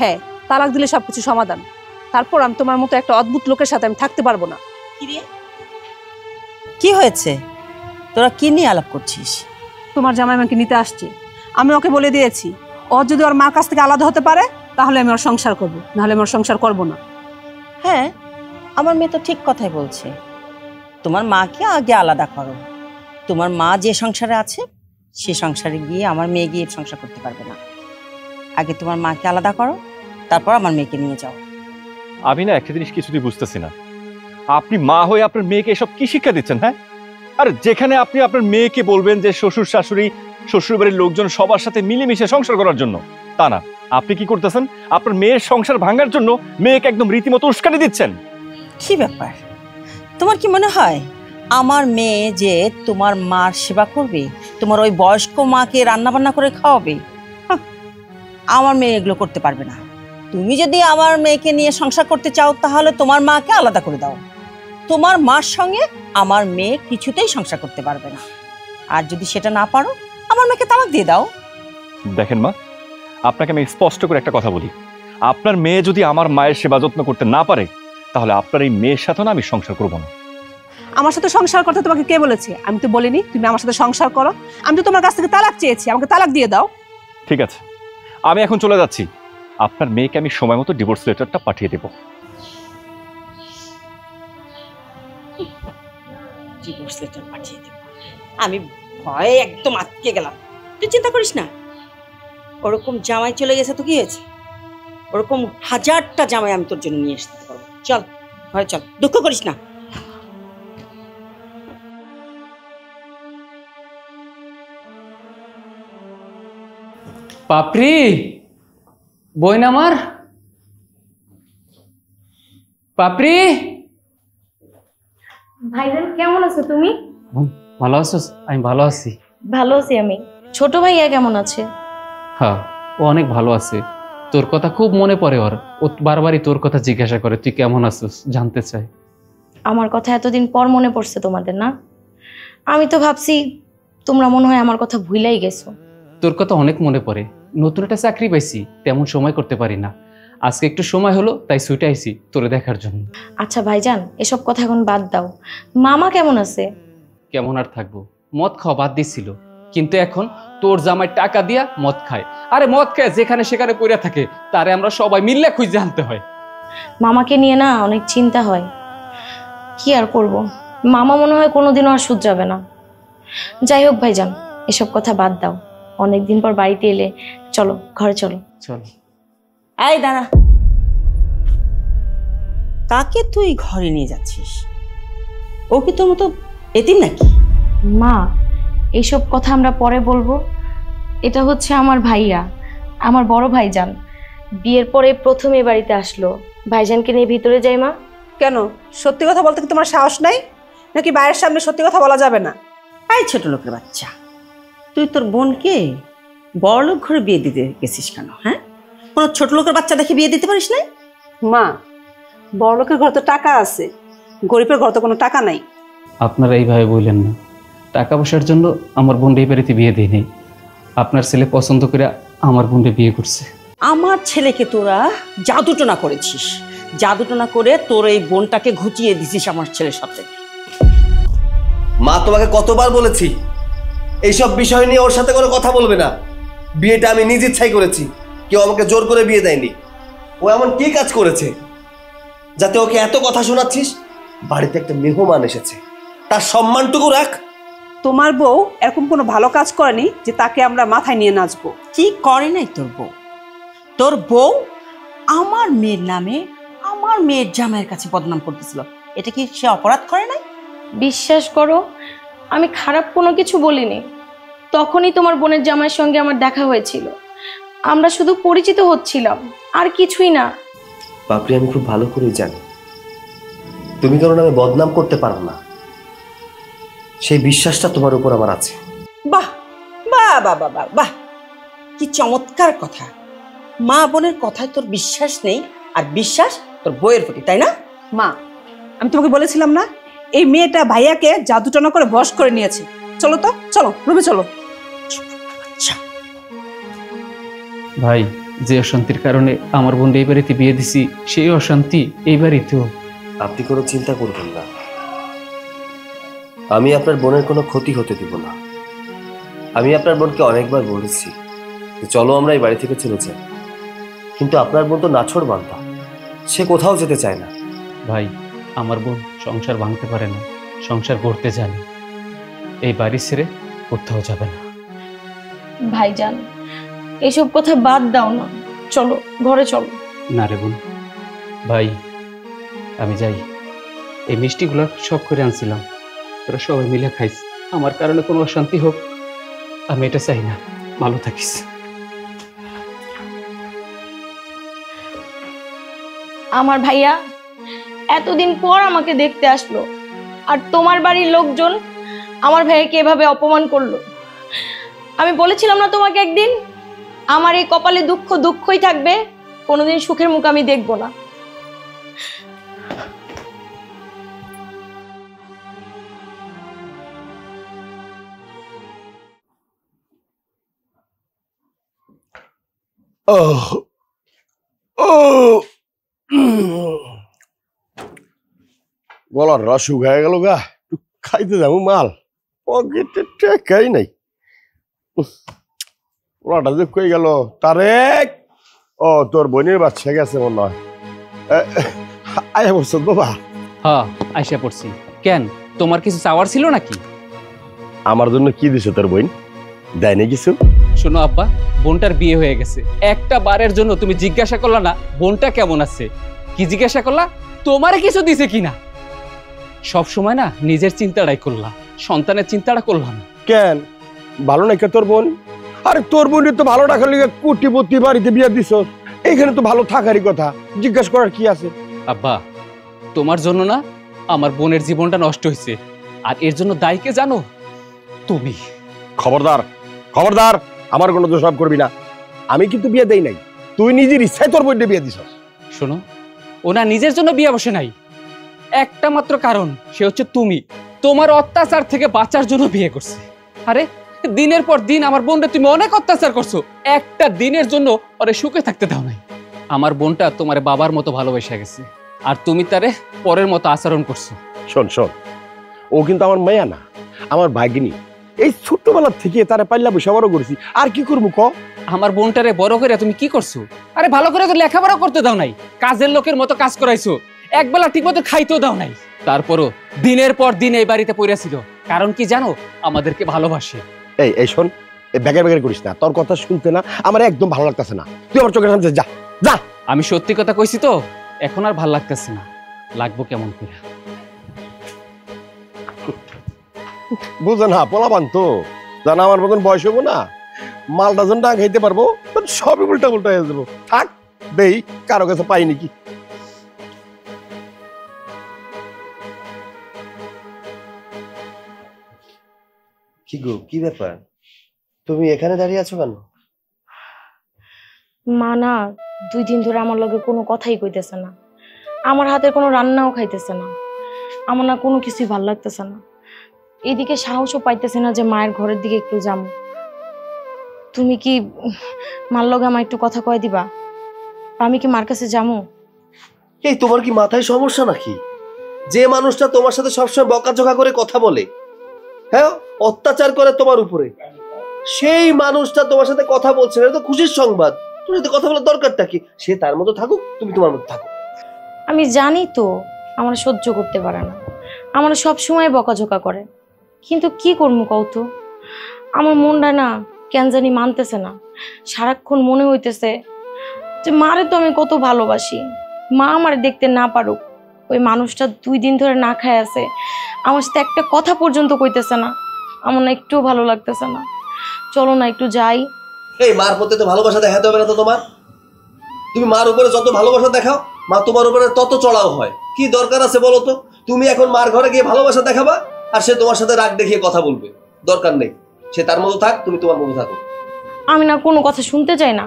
হ্যাঁ, তালাক দিলে সবকিছু সমাধান। তারপর আমি তোমার মতো একটা অদ্ভুত লোকের সাথে আমি থাকতে পারবো না। কি হয়েছে? তোরা কি নিয়ে আলাপ করছিস? তোমার জামাই আমাকে নিতে আসছে, আমি ওকে বলে দিয়েছি ও যদি ওর মার কাছ থেকে আলাদা হতে পারে তাহলে আমি ওর সংসার করবো, নাহলে আমি ওর সংসার করবো না। হ্যাঁ, আমার মেয়ে তো ঠিক কথাই বলছে। তোমার মাকে আগে আলাদা করো। তোমার মা যে সংসারে আছে সে সংসারে গিয়ে আমার মেয়ে গিয়ে সংসার করতে পারবে না। আগে তোমার মাকে আলাদা করো, তারপর আমার মেয়েকে নিয়ে যাও। আমি না একটা জিনিস কিছুতেই বুঝতেছি না, আপনি মা হয়ে আপনার মেয়েকে এসব কি শিক্ষা দিচ্ছেন? হ্যাঁ, আর যেখানে আপনি আপনার মেয়েকে বলবেন যে শ্বশুর শাশুড়ি শ্বশুর বাড়ির লোকজন সবার সাথে মিলেমিশে সংসার করার জন্য, তা না, আপনি কি করতেছেন? আপনার মেয়ের সংসার ভাঙার জন্য মেয়েকে একদম রীতিমতো উস্কানি দিচ্ছেন। কি ব্যাপার, তোমার কি মনে হয় আমার মেয়ে যে তোমার মার সেবা করবে, তোমার ওই বয়স্ক মাকে রান্না বান্না করে খাওয়াবে? আমার মেয়ে এগুলো করতে পারবে না। তুমি যদি আমার মেয়েকে নিয়ে সংসার করতে চাও তাহলে তোমার মাকে আলাদা করে দাও। তোমার মার সঙ্গে আমার মেয়ে কিছুতেই সংসার করতে পারবে না। আর যদি সেটা না পারো আমার মেয়েকে তালাক দিয়ে দাও। দেখেন মা, আপনাকে আমি স্পষ্ট করে একটা কথা বলি, আপনার মেয়ে যদি আমার মায়ের সেবা যত্ন করতে না পারে তাহলে আপনার এই মেয়ের সাথে না আমি সংসার করবো না। আমার সাথে সংসার করতে তোমাকে কে বলেছে? আমি তো বলিনি তুমি আমার সাথে সংসার করো। আমি তো তোমার কাছ থেকে তালাক চেয়েছি, আমাকে তালাক দিয়ে দাও। ঠিক আছে, আমি এখন চলে যাচ্ছি। আপনার মেয়েকে আমি সময় মতো ডিভোর্স লেটারটা পাঠিয়ে দেব। ডিভোর্স লেটার পাঠিয়ে দেব? আমি ভয়ে একদম আটকে গেলাম। তুই চিন্তা করিস না, ওরকম জামাই চলে গেছে তো কি হয়েছে? ওরকম হাজারটা জামাই আমি তোর জন্য নিয়ে আসতে পারবো। চল ঘরে চল, দুঃখ করিস না। পাপড়ি, বোন আমার পাপড়ি। ভাইজান কেমন আছো তুমি? ভালো আছো? আমি ভালো আছি। ভালো আছি আমি। ছোট ভাইয়া কেমন আছে? হ্যাঁ, ও অনেক ভালো আছে। তোর কথা খুব মনে পড়ে ওর। ও বারবারই তোর কথা জিজ্ঞাসা করে তুই কেমন আছিস, জানতে চাই। আমার কথা এতদিন পর মনে পড়ছে তোমাদের না? আমি তো ভাবছি তোমরা মনে হয় আমার কথা ভুলাই গেছো। তোর কথা অনেক মনে পড়ে। নতুন একটা চাকরি পাইছি, তেমন সময় করতে পারি না। আজকে একটু সময় হলো তাই ছুটে আইছি তোরে দেখার জন্য। আচ্ছা ভাইজান, এসব কথা এখন বাদ দাও। মামা কেমন আছে? কেমন আর থাকবো, মদ খাওয়া বাদ দিছিল, কিন্তু এখন তোর জামাই টাকা দিয়া মদ খায়। আরে মদ খায় যেখানে সেখানে পড়ে থাকে, তারে আমরা সবাই মিললে খুঁজে আনতে হয়। মামাকে নিয়ে না অনেক চিন্তা হয়। কি আর করব, মামা মনে হয় কোনোদিনও আর শুধরাবে না। যাই হোক ভাইজান, এসব কথা বাদ দাও। অনেকদিন পর বাড়িতে এলে, চলো ঘরে চলো। চল। এই দাঁড়া, কাকে তুই ঘরে নিয়ে যাচ্ছিস? ও কি তোর মতো এতিম নাকি? মা, এইসব কথা আমরা পরে বলবো। এটা হচ্ছে আমার ভাইয়া, আমার বড় ভাইজান। বিয়ের পরে প্রথম এ বাড়িতে আসলো। ভাইজানকে নিয়ে ভিতরে যাই মা। কেন, সত্যি কথা বলতে কি তোমার সাহস নাই নাকি বাইরের সামনে সত্যি কথা বলা যাবে না? এই ছোট লোকের বাচ্চা, তুই তোর বোনকে বড়লোক ঘরে বিয়ে দিতে গেছিস কেন? হ্যাঁ, কোনো ছোট লোকের বাচ্চা দেখে বিয়ে দিতে পারিস না? মা, বড় লোকের ঘরে তো টাকা আছে, গরিবের ঘরে তো কোনো টাকা নাই। আপনারা এইভাবে বললেন না। টাকা পয়সার জন্য আমার বোন এই বাড়িতে বিয়ে দেয়নি। আপনার ছেলে পছন্দ করে আমার বোনকে বিয়ে করছে। আমার ছেলেকে তোরা জাদুটোনা করেছিস, জাদুটোনা করে তোর এই বোনটাকে ঘুচিয়ে দিছিস আমার ছেলের সাথে। মা, তোমাকে কতবার বলেছি এইসব বিষয় নিয়ে ওর সাথে কোনো কথা বলবে না। বিয়েটা আমি নিজ ইচ্ছাই করেছি, কেউ আমাকে জোর করে বিয়ে দেয়নি। ও এমন কি কাজ করেছে যাতে ওকে এত কথা শোনাচ্ছিস? বাড়িতে একটা মেহমান এসেছে, তার সম্মানটুকু রাখ। তোমার বউ এরকম কোনো ভালো কাজ করেনি যে তাকে আমরা মাথায় নিয়ে নাচবো। কি করে নাই তোর বউ? তোর বউ আমার মেয়ের নামে আমার মেয়ের জামাইয়ের কাছে বদনাম করতেছিল, এটা কি সে অপরাধ করে নাই? বিশ্বাস করো, আমি খারাপ কোনো কিছু বলিনি। তখনই তোমার বোনের জামাইয়ের সঙ্গে আমার দেখা হয়েছিল। আমরা শুধু পরিচিত হচ্ছিলাম, আর কিছুই না। পাপড়ি, আমি খুব ভালো করেই জানি তুমি কারণ আমি বদনাম করতে পারো না, সেই বিশ্বাসটা তোমার উপর আমার আছে। বাহ বাহ বাহ বাহ বাহ বাহ, কি চমৎকার কথা! মা বোনের কথায় তোর বিশ্বাস নেই, আর বিশ্বাস তোর বইয়ের প্রতি, তাই না? মা, আমি তোমাকে বলেছিলাম না এই মেয়েটা ভাইয়াকে জাদুটনা করে বশ করে নিয়েছে। চলো তো, চলো রুমে চলো। ভাই, যে অশান্তির কারণে আমার বোন এই বাড়িতে বিয়ে দিছি, সেই অশান্তি এই বাড়িতেও। আপনি কোনো চিন্তা করবেন না, আমি আপনার বোনের কোনো ক্ষতি হতে দিব না। আমি আপনার বোনকে অনেকবার বলেছি যে চলো আমরা এই বাড়ি থেকে চলে যাই, কিন্তু আপনার বোন তো নাছোড় বান্দা, সে কোথাও যেতে চায় না। ভাই, আমার বোন সংসার ভাঙতে পারে না, সংসার করতে জানে। এই বাড়ি ছেড়ে কোথাও যাবে না। ভাইজান, এসব কথা বাদ দাও না, চলো ঘরে চলো। না রে বোন, ভাই আমি যাই। এই মিষ্টিগুলো সব করে আনছিলাম, তোরা সবাই মিলে খাইস। আমার কারণে কোনো অশান্তি হোক আমি এটা চাই না। ভালো থাকিস। আমার ভাইয়া এতদিন পর আমাকে দেখতে আসলো, আর তোমার বাড়ির লোকজন আমার ভাইয়াকে এভাবে অপমান করলো। আমি বলেছিলাম না তোমাকে একদিন, আমার এই কপালে দুঃখ দুঃখই থাকবে, কোনোদিন সুখের মুখ আমি দেখবো না। গলার রস শুকায় গেল গা, একটু খাইতে যাবো মাল, পকেটে টেকাই নাই। ওলাটা যে কই গেল তারেক? ও তোর বোনের বাচ্চা গেছে মনে হয়। আয়া বলছো বাবা? হ্যাঁ, আইসা পড়ছি। কেন, তোমার কিছু চাওয়ার ছিল নাকি? আমার জন্য কি দিছো তোর বোন? দেয় না কিছু? শোনো আব্বা, বোনটার বিয়ে হয়ে গেছে, একটা বারের জন্য তুমি জিজ্ঞাসা করলা না বোনটা কেমন আছে? কি জিজ্ঞাসা করলা তোমারে কিছু দিছে কিনা? সব সময় না নিজের চিন্তাটাই করলা, সন্তানের চিন্তাটা করলা না। কেন ভালো নাকি তোর বোন? আরে তোর বোনের তো ভালো রাখার লিগে কোটিপতি বাড়িতে বিয়ে দিছ, এইখানে তো ভালো থাকারই কথা, জিজ্ঞাসা করার কি আছে? আব্বা, তোমার জন্য না আমার বোনের জীবনটা নষ্ট হয়েছে, আর এর জন্য দায়ী কে জানো? তুমি। খবরদার, খবরদার, আমার কোনো দোষারোপ করবি না। আমি কিন্তু বিয়ে দেই নাই, তুই নিজের ইচ্ছায় তোর বোনকে বিয়ে দিছ। শোনো, ওনা নিজের জন্য বিয়ে বসে নাই, একটা মাত্র কারণ, সে হচ্ছে তুমি। তোমার অত্যাচার থেকে বাঁচার জন্য বিয়ে করছে। আরে দিনের পর দিন আমার বোনটা তুমি অনেক অত্যাচার করছো, একটা দিনের জন্য ওরে সুখে থাকতে দাও নাই। আমার বোনটা তোমার বাবার মতো ভালোবেসে গেছে, আর তুমি তারে পরের মতো আচরণ করছো। শোন শোন, ও কিন্তু আমার মেয়া না, আমার ভাগিনী। এই ছোট্টবেলার থেকে তারা পাল্লা বসে বড় করেছি, আর কি করবো ক? আমার বোনটারে বড় করে তুমি কি করছো? আরে ভালো করে তো লেখাপড়া করতে দাও নাই, কাজের লোকের মতো কাজ করাইছো, একবেলা ঠিক মতো খাইতেও দাও নাই। তারপরও দিনের পর দিন এই বাড়িতে পড়েছিল, কারণ কি জানো? আমাদেরকে ভালোবাসে। এই শোন, এই ব্যাগের ব্যাগের করিস না, তোর কথা শুনতে না আমার একদম ভালো লাগতেছে না। তুই আমার চোখের সামনে যা যা। আমি সত্যি কথা কইছি তো, এখন আর ভাল লাগতেছে না। লাগবো কেমন করে? বুঝে না, পোলাপান তো জানা, আমার মতন বয়স হবো না, মাল ডাজন না খাইতে পারবো, সবই উল্টা উল্টা হয়ে যাবো। থাক দেই, কারো কাছে পাই নাকি। কি গো, কি ব্যাপার, তুমি এখানে দাঁড়িয়ে আছো কেন? মা না 2 দিন ধরে আমার লগে কোনো কথাই কইতেছে না, আমার হাতের কোনো রান্নাও খাইতেছে না, আমার না কোনো কিছুই ভাল লাগতেছে না। এদিকে সাহসও পাইতেছে না যে মায়ের ঘরের দিকে একটু যাবো। তুমি কি মার লগে আমার একটু কথা কয়ে দিবা? আমি কি মার কাছে যাবো? এই তোমার কি মাথায় সমস্যা নাকি? যে মানুষটা তোমার সাথে সবসময় বকাঝকা করে কথা বলে, হ্যাঁ, অত্যাচার করে তোমার উপরে, সেই মানুষটা তোমার সাথে কথা বলছে না, এটা তো খুশির সংবাদ। তুমি তো কথা বলার দরকারটা কি? সে তার মতো থাকুক, তুমি তোমার মতো থাকো। আমি জানি তো আমার সহ্য করতে পারে না, আমার সব সময় বকাঝকা করে, কিন্তু কি করবো কও তো? আমার মনটা না কেন জানি মানতেছে না। সারাক্ষণ মনে হইতেছে যে মারে তো আমি কত ভালোবাসি, মা আমার দেখতে না পারুক। ওই মানুষটা 2 দিন ধরে না খায় আছে, আমার সাথে একটা কথা পর্যন্ত কইতেছে না, আমার না একটু ভালো লাগতেছে না। চলো না একটু যাই। এই মার প্রতি তো ভালোবাসা দেখাতে হবে না তো তোমার? তুমি মার উপরে যত ভালোবাসা দেখাও, মা তোমার উপরে তত চড়াও হয়। কি দরকার আছে বলো তো? তুমি এখন মার ঘরে গিয়ে ভালোবাসা দেখাবা, আর সে তোমার সাথে রাগ দেখিয়ে কথা বলবে? দরকার নেই, সে তার মতো থাক, তুমি তোমার মতো থাকো। আমি না কোনো কথা শুনতে চাই না।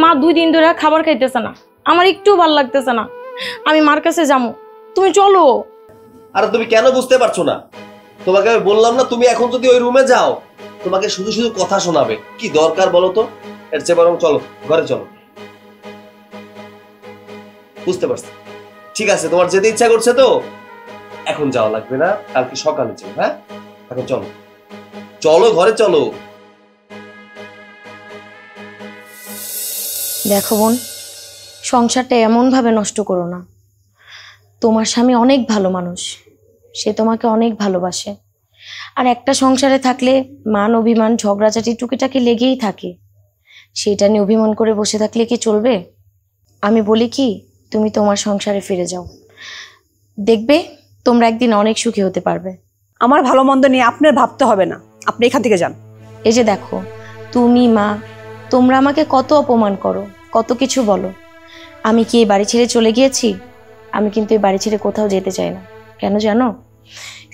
মা 2 দিন ধরে খাবার খাইতেছে না, আমার একটু ভালো লাগতেছে না। আমি মার কাছে যাবো, তুমি চলো। আর তুমি কেন বুঝতে পারছো না? তোমাকে আমি বললাম না, তুমি এখন যদি ওই রুমে যাও তোমাকে শুধু শুধু কথা শোনাবে। কি দরকার বলো তো? এর চেয়ে বরং চলো ঘরে চলো। বুঝতে পারছি, ঠিক আছে, তোমার যেতে ইচ্ছা করছে তো এখন যাওয়া লাগবে না, কালকে সকালে যাও। হ্যাঁ, এখন চলো চলো ঘরে চলো। দেখো বোন, সংসারটা এমনভাবে নষ্ট করো না। তোমার স্বামী অনেক ভালো মানুষ, সে তোমাকে অনেক ভালোবাসে। আর একটা সংসারে থাকলে মান অভিমান ঝগড়াঝাটি টুকিটাকি লেগেই থাকে, সেটা নিয়ে অভিমান করে বসে থাকলে কি চলবে? আমি বলি কি, তুমি তোমার সংসারে ফিরে যাও, দেখবে তোমরা একদিন অনেক সুখী হতে পারবে। আমার ভালো মন্দ নিয়ে আপনার ভাবতে হবে না, আপনি এখান থেকে যান। এই যে দেখো, তুমি মা, তোমরা আমাকে কত অপমান করো, কত কিছু বলো। আমি কি এই বাড়ি ছেড়ে চলে গিয়েছি? আমি কিন্তু এই বাড়ি ছেড়ে কোথাও যেতে চাই না। কেন জানো?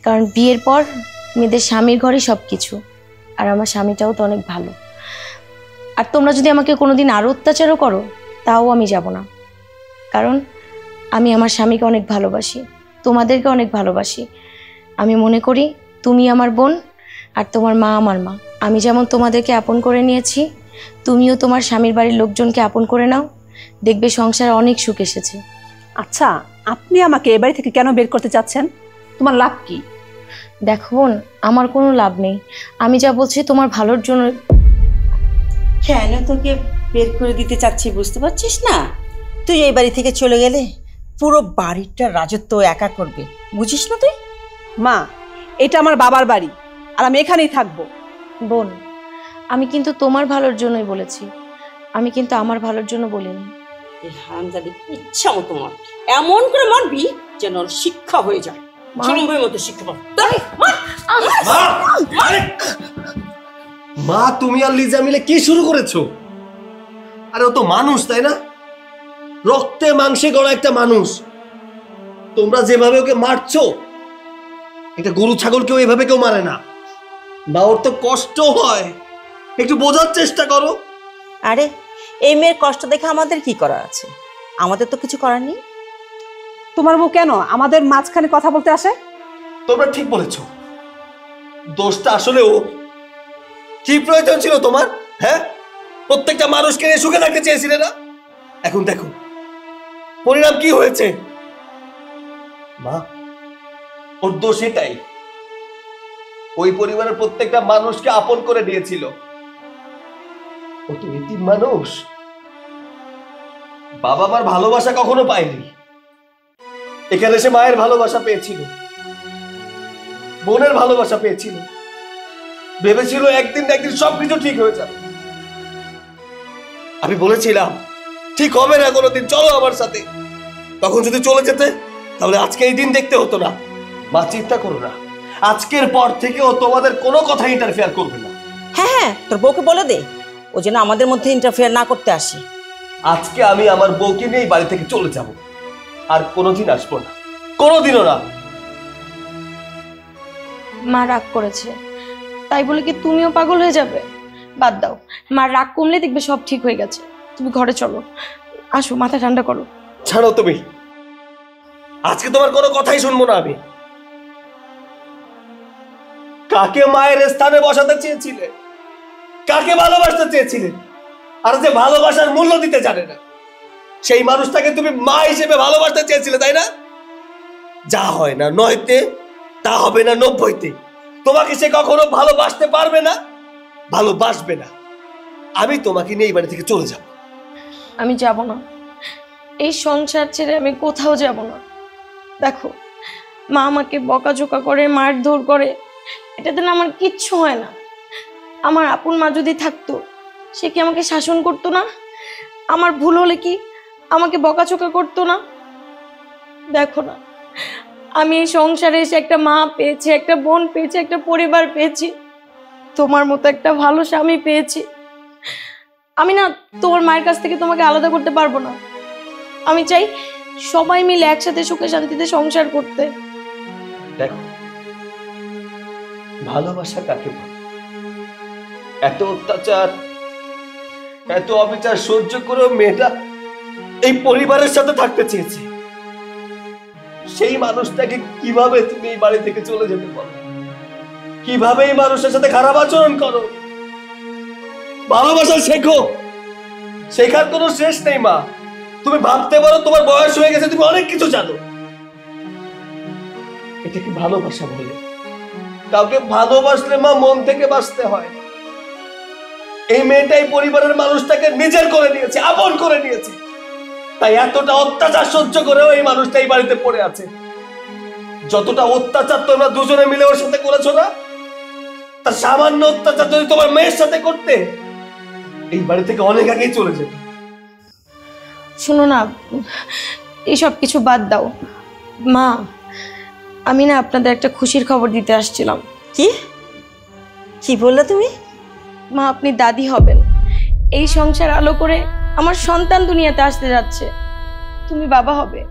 কারণ বিয়ের পর মেয়েদের স্বামীর ঘরই সব কিছু, আর আমার স্বামীটাও তো অনেক ভালো। আর তোমরা যদি আমাকে কোনোদিন আরও অত্যাচারও করো তাও আমি যাব না, কারণ আমি আমার স্বামীকে অনেক ভালোবাসি, তোমাদেরকে অনেক ভালোবাসি। আমি মনে করি তুমি আমার বোন আর তোমার মা আমার মা। আমি যেমন তোমাদেরকে আপন করে নিয়েছি, তুমিও তোমার স্বামীর বাড়ির লোকজনকে আপন করে নাও, দেখবে সংসারে অনেক সুখ এসেছে। আচ্ছা, আপনি আমাকে এ বাড়ি থেকে কেন বের করতে চাচ্ছেন? তোমার লাভ কি? দেখো বোন, আমার কোনো লাভ নেই, আমি যা বলছি তোমার ভালোর জন্য। কেন তোকে বের করে দিতে চাচ্ছি বুঝতে পারছিস না? তুই এই বাড়ি থেকে চলে গেলে পুরো বাড়িটার রাজত্ব একা করবে, বুঝিস না তুই? মা, এটা আমার বাবার বাড়ি আর আমি এখানেই থাকবো। বোন, আমি কিন্তু তোমার ভালোর জন্যই বলেছি, আমি কিন্তু আমার ভালোর জন্য বলিনি। এই হারামজাদি ইচ্ছা মতো মার, এমন করে মারবি যেন ওর শিক্ষা হয়ে যায়, সময় মতো শিক্ষা পাবে। মা, তুমি আর লিজা মিলে কি শুরু করেছো? আরে ও তো মানুষ, তাই না? রক্তে মাংসে গড়া একটা মানুষ। তোমরা যেভাবে ওকে মারছো, একটা গরু ছাগলকেও এভাবে কেউ মারে না। বা ওর তো কষ্ট হয়, একটু বোঝার চেষ্টা করো। আরে এই মেয়ের কষ্ট দেখে আমাদের কি করার আছে? আমাদের তো কিছু করার নেই। তোমার বউ কেন আমাদের মাঝখানে কথা বলতে আসে? তোমরা ঠিক বলেছো, দোষটা আসলে ও। কি প্রয়োজন ছিল তোমার? হ্যাঁ, প্রত্যেকটা মানুষকে নিয়ে সুখে থাকতে চেয়েছিলে না? এখন দেখো পরিণাম কি হয়েছে। মা, ওর দোষ এটাই, ওই পরিবারের প্রত্যেকটা মানুষকে আপন করে দিয়েছিল। ও তো এতিম মানুষ, বাবা মার ভালোবাসা কখনো পায়নি। এখানে সে মায়ের ভালোবাসা পেয়েছিল, বোনের ভালোবাসা পেয়েছিল, ভেবেছিল একদিন না একদিন সবকিছু ঠিক হয়ে যাবে। আমি বলেছিলাম ঠিক হবে না কোনোদিন, চলো আমার সাথে। তখন যদি চলে যেতে তাহলে আজকে এই দিন দেখতে হতো না। মা, চিন্তা করো না, আজকের পর থেকে ও তোমাদের কোনো কথা ইন্টারফেয়ার করবে না। হ্যাঁ হ্যাঁ, তোর বউকে বলে দে ও যেন আমাদের মধ্যে ইন্টারফেয়ার না করতে আসে। আজকে আমি আমার বউকে নিয়ে এই বাড়ি থেকে চলে যাব, আর কোনোদিন আসবো না, কোনোদিনও না। মা রাগ করেছে, তাই বলে কি তুমিও পাগল হয়ে যাবে? বাদ দাও, মা রাগ কমলে দেখবে সব ঠিক হয়ে গেছে। তুমি ঘরে চলো, আসো, মাথা ঠান্ডা করো। ছাড়ো তুমি, আজকে তোমার কোনো কথাই শুনবো না আমি। কাকে মায়ের স্থানে বসাতে চেয়েছিলে, কাকে ভালোবাসতে চেয়েছিলে, আর যে ভালোবাসার মূল্য দিতে জানে না সেই মানুষটাকে তুমি মা হিসেবে ভালোবাসতে চেয়েছিলে, তাই না? যা হয় না নয়তে, তা হবে না 90-তে। তোমাকে সে কখনো ভালোবাসতে পারবে না, ভালোবাসবে না। আমি তোমাকে নিয়ে এই বাড়ি থেকে চলে যাব। আমি যাব না, এই সংসার ছেড়ে আমি কোথাও যাব না। দেখো, মা আমাকে বকাঝোকা করে, মারধর করে, এটাতে না আমার কিচ্ছু হয় না। আমার আপন মা যদি থাকতো, সে কি আমাকে শাসন করতো না? আমার ভুল হলে কি আমাকে বকাঝোকা করতো না? দেখো না, আমি এই সংসারে এসে একটা মা পেয়েছি, একটা বোন পেয়েছি, একটা পরিবার পেয়েছি, তোমার মতো একটা ভালো স্বামী পেয়েছি। আমি না তোমার মায়ের কাছ থেকে তোমাকে আলাদা করতে পারবো না। আমি চাই সবাই মিলে একসাথে সুখে শান্তিতে সংসার করতে। দেখো, ভালোবাসা কাকে বলে? এত অত্যাচার, এত অবিচার সহ্য করে মেয়েটা এই পরিবারের সাথে থাকতে চেয়েছে। সেই মানুষটাকে কিভাবে তুমি এই বাড়ি থেকে চলে যেতে পারো? কিভাবে এই মানুষের সাথে খারাপ আচরণ করো? ভালোবাসা শেখো, শেখার কোনো শেষ নেই মা। তুমি ভাবতে পারো তোমার বয়স হয়ে গেছে, তুমি অনেক কিছু জানো। এটা কি ভালোবাসা বলে? কাউকে ভালোবাসলে মা মন থেকে বাসতে হয়। এই মেয়েটাই পরিবারের মানুষটাকে নিজের করে নিয়েছে, আপন করে নিয়েছে, তাই এতটা অত্যাচার সহ্য করেও এই মানুষটা এই বাড়িতে পড়ে আছে। যতটা অত্যাচার তোমরা দুজনে মিলে ওর সাথে করেছো না, তার সামান্য অত্যাচার যদি তোমার মেয়ের সাথে করতে, এই বাড়ি থেকে অনেক আগেই চলে যেত। শোনো না, এইসব কিছু বাদ দাও মা। আমি না আপনাদের একটা খুশির খবর দিতে আসছিলাম। কি কি বললে তুমি? মা, আপনি দাদি হবেন। এই সংসার আলো করে আমার সন্তান দুনিয়াতে আসতে যাচ্ছে। তুমি বাবা হবে।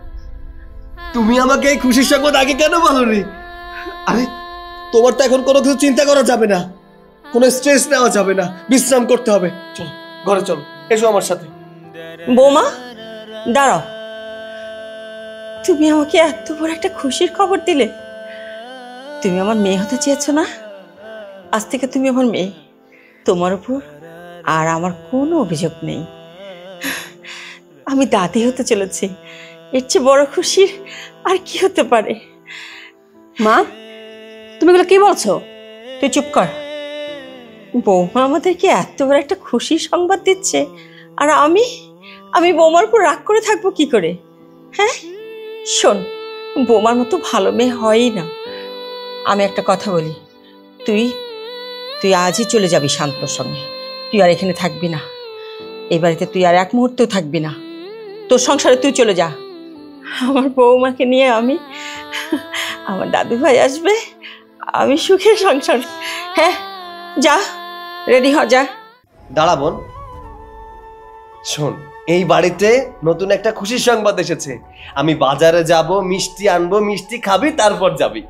তুমি আমাকে এই খুশির সংবাদ আগে কেন বলোনি? আরে তোমার তো এখন কোনো কিছু চিন্তা করা যাবে না, কোনো স্ট্রেস নেওয়া যাবে না, বিশ্রাম করতে হবে। চলো ঘরে চলো, এসো আমার সাথে। বৌমা দাঁড়াও, তুমি আমাকে এত বড় একটা খুশির খবর দিলে। তুমি আমার মেয়ে হতে চেয়েছো না? আজ থেকে তুমি আমার মেয়ে। তোমার উপর আর আমার কোনো অভিযোগ নেই। আমি দাদি হতে চলেছি, এর চেয়ে বড় খুশির আর কি হতে পারে? মা, তুমি এগুলো কি বলছো? তুই চুপ কর। বৌমা আমাদেরকে এত বড় একটা খুশির সংবাদ দিচ্ছে, আর আমি বৌমার উপর রাগ করে থাকবো কি করে? হ্যাঁ শোন, বৌমার মতো ভালো মেয়ে হয়ই না। আমি একটা কথা বলি, তুই আজই চলে যাবি শান্তর সঙ্গে। তুই আর এখানে থাকবি না, এই বাড়িতে তুই আর এক মুহূর্তেও থাকবি না। তোর সংসারে তুই চলে যা। আমার বৌমাকে নিয়ে আমার দাদু ভাই আসবে, আমি সুখে সংসার। হ্যাঁ যা, রেডি হ, যা। দাঁড়া বোন, শোন, এই বাড়িতে নতুন একটা খুশির সংবাদ এসেছে। আমি বাজারে যাব, মিষ্টি আনবো, মিষ্টি খাবি, তারপর যাবি।